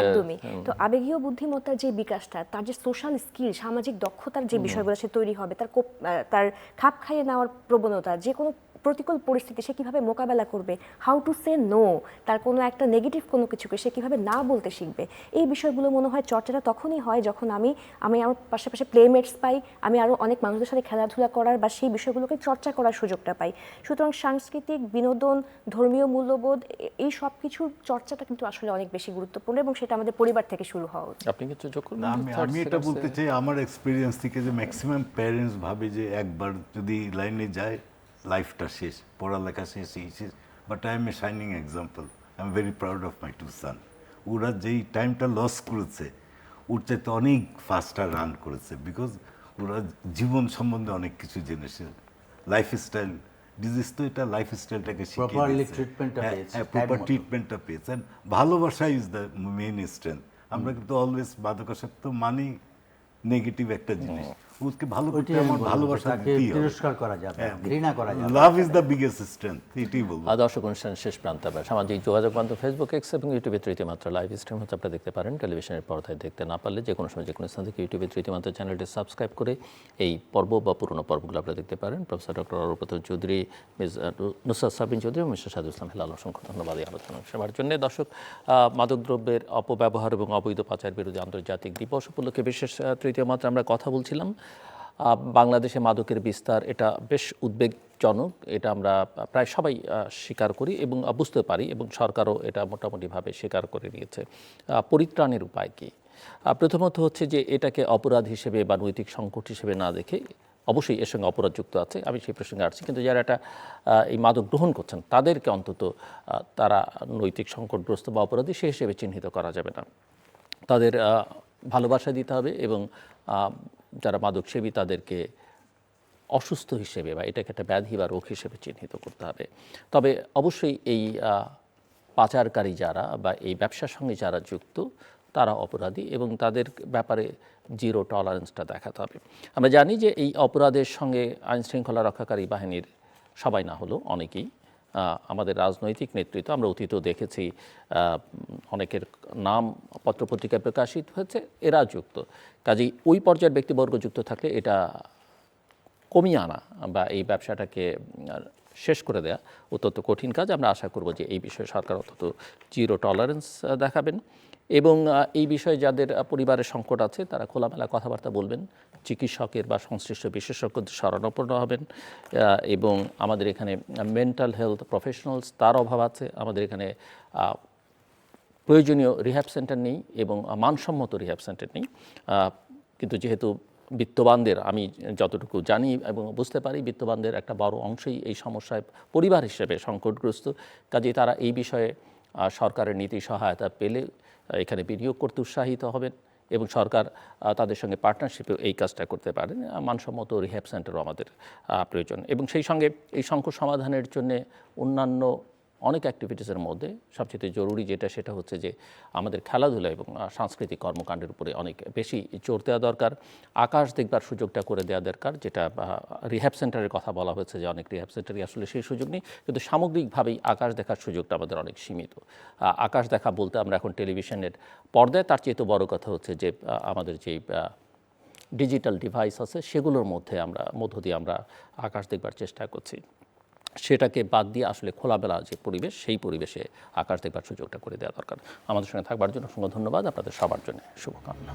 S3: একদমই তো আবেগীয় বুদ্ধিমত্তার যে বিকাশটা, তার যে সোশ্যাল স্কিল, সামাজিক দক্ষতার যে বিষয়গুলো সে তৈরি হবে, তার খাপ খাইয়ে নেওয়ার প্রবণতা, যে কোনো প্রতিকূল পরিস্থিতি সে কিভাবে মোকাবেলা করবে, হাউ টু সে নো, তার কোনো একটা নেগেটিভ কোনো কিছুকে সে কিভাবে না বলতে শিখবে, এই বিষয়গুলো মনে হয় চর্চাটা তখনই হয় যখন আমি আমার পাশাপাশি প্লেমেটস পাই, আমি আরও অনেক মানুষদের সাথে খেলাধুলা করার বা সেই বিষয়গুলোকে চর্চা করার সুযোগটা পাই। সুতরাং সাংস্কৃতিক, বিনোদন, ধর্মীয় মূল্যবোধ, এই সব কিছুর চর্চাটা কিন্তু আসলে অনেক বেশি গুরুত্বপূর্ণ, এবং সেটা আমাদের পরিবার থেকে শুরু হওয়া উচিত।
S1: আপনি কিছু যোগ করবেন?
S4: আমি এটা বলতে চাই আমার এক্সপিরিয়েন্স থেকে, যে ম্যাক্সিমাম প্যারেন্টস ভাবে যে একবার যদি লাইনে যায় লাইফটা শেষ, পড়ালেখা শেষ, but I M A shining example. I am very proud of my 2 সন। ওরা যেই টাইমটা লস করেছে, ওর চাইতে অনেক ফাস্টার রান করেছে, বিকজ ওরা জীবন সম্বন্ধে অনেক কিছু জেনেছে, লাইফস্টাইল ডিজিজ তো এটা লাইফস্টাইলটাকে
S2: Properly treatment-টা পেয়েছে,
S4: প্রপার
S2: time মতো।
S4: ট্রিটমেন্টটা পেয়েছেন। ভালোবাসা ইজ দ্য মেইন স্ট্রেংথ। আমরা কিন্তু অলওয়েজ মাদকাসক্ত মানি নেগেটিভ একটা জিনিস, ওকে ভালো করতে আমার ভালোবাসা
S2: তাকে
S4: দিতেই হবে।
S2: তিরস্কার করা যাবে, ঘৃণা করা যাবে।
S4: Love is the biggest strength, এটাই বলবো।
S1: দর্শক, অনুষ্ঠান শেষ প্রান্তে আমরা সামাজিক যোগাযোগ মাধ্যম ফেসবুক, এক্স এবং ইউটিউবে তৃতীয় মাত্রা লাইভ স্ট্রিম হচ্ছে, আপনারা দেখতে পারেন। টেলিভিশনের পর্দায় দেখতে না পারলে যে কোনো সময় যে কোনো স্থান থেকে ইউটিউবে তৃতীয় মাত্রা চ্যানেলটি সাবস্ক্রাইব করে এই পর্ব বা পুরনো পর্বগুলো আপনারা দেখতে পারেন। প্রফেসর ডক্টর অরূপত চৌধুরী, মিস নুসরাত সাবিন চৌধুরী এবং মিস্টার সাদুল ইসলাম হেলাল, অসংখ্য ধন্যবাদ এই আলোচনা সেবার জন্য। দর্শক, মাদকদ্রব্যের অপব্যবহার এবং অবৈধ পাচার বিরোধী আন্তর্জাতিক দিবস উপলক্ষে বিশেষ তৃতীয় মাত্রা আমরা কথা বলছিলাম। বাংলাদেশে মাদকের বিস্তার, এটা বেশ উদ্বেগজনক, এটা আমরা প্রায় সবাই স্বীকার করি এবং বুঝতে পারি, এবং সরকারও এটা মোটামুটিভাবে স্বীকার করে নিয়েছে। পরিত্রাণের উপায় কী? প্রথমত হচ্ছে যে এটাকে অপরাধ হিসেবে বা নৈতিক সংকট হিসেবে না দেখে, অবশ্যই এর সঙ্গে অপরাধ যুক্ত আছে, আমি সেই প্রসঙ্গে আসছি, কিন্তু যারা এটা এই মাদক গ্রহণ করছেন তাদেরকে অন্তত তারা নৈতিক সংকটগ্রস্ত বা অপরাধী সে হিসেবে চিহ্নিত করা যাবে না। তাদের ভালোবাসা দিতে হবে এবং যারা মাদক সেবী তাদেরকে অসুস্থ হিসেবে বা এটাকে একটা ব্যাধি বা রোগ হিসেবে চিহ্নিত করতে হবে। তবে অবশ্যই এই পাচারকারী যারা বা এই ব্যবসার সঙ্গে যারা যুক্ত তারা অপরাধী এবং তাদের ব্যাপারে জিরো টলারেন্সটা দেখাতে হবে। আমরা জানি যে এই অপরাধের সঙ্গে আইনশৃঙ্খলা রক্ষাকারী বাহিনীর সবাই না হলেও অনেকেই, আমাদের রাজনৈতিক নেতৃত্ব আমরা অতীতেও দেখেছি, অনেকের নাম পত্রপত্রিকায় প্রকাশিত হয়েছে, এরা যুক্ত। কাজেই ওই পর্যায়ের ব্যক্তিবর্গ যুক্ত থাকলে এটা কমিয়ে আনা বা এই ব্যবসাটাকে শেষ করে দেয়া অত্যন্ত কঠিন কাজ। আমরা আশা করব যে এই বিষয়ে সরকার অন্তত জিরো টলারেন্স দেখাবেন এবং এই বিষয়ে যাদের পরিবারের সংকট আছে তারা খোলামেলা কথাবার্তা বলবেন, চিকিৎসকের বা সংশ্লিষ্ট বিশেষজ্ঞদের শরণাপন্ন হবেন এবং আমাদের এখানে মেন্টাল হেলথ প্রফেশনালস তার অভাব আছে। আমাদের এখানে প্রয়োজনীয় রিহ্যাব সেন্টার নেই এবং মানসম্মত রিহ্যাব সেন্টার নেই। কিন্তু যেহেতু বিত্তবানদের, আমি যতটুকু জানি এবং বুঝতে পারি, বিত্তবানদের একটা বড় অংশই এই সমস্যায় পরিবার হিসেবে সংকটগ্রস্ত। কাজেই তারা এই বিষয়ে সরকারের নীতি সহায়তা পেলে এখানে বিনিয়োগ করতে উৎসাহিত হবেন এবং সরকার তাদের সঙ্গে পার্টনারশিপে এই কাজটা করতে পারেন। মানসম্মত রিহ্যাব সেন্টারও আমাদের প্রয়োজন এবং সেই সঙ্গে এই সংকট সমাধানের জন্য অন্যান্য অনেক অ্যাক্টিভিটিসের মধ্যে সবচেয়ে জরুরি যেটা, সেটা হচ্ছে যে আমাদের খেলাধুলা এবং সাংস্কৃতিক কর্মকাণ্ডের উপরে অনেক বেশি জোর দেওয়া দরকার। আকাশ দেখবার সুযোগটা করে দেওয়া দরকার, যেটা রিহ্যাব সেন্টারের কথা বলা হয়েছে যে অনেক রিহ্যাব সেন্টারই আসলে সেই সুযোগ নেই, কিন্তু সামগ্রিকভাবেই আকাশ দেখার সুযোগটা আমাদের অনেক সীমিত। আকাশ দেখা বলতে আমরা এখন টেলিভিশনের পর্দায়, তার চেয়ে তো বড় কথা হচ্ছে যে আমাদের যেই ডিজিটাল ডিভাইস আছে সেগুলোর মধ্য দিয়ে আমরা আকাশ দেখবার চেষ্টা করছি। সেটাকে বাদ দিয়ে আসলে খোলামেলা যে পরিবেশ, সেই পরিবেশে আকাশ দেখবার সুযোগটা করে দেওয়া দরকার। আমাদের সঙ্গে থাকবার জন্য অসংখ্য ধন্যবাদ। আপনাদের সবার জন্য শুভকামনা।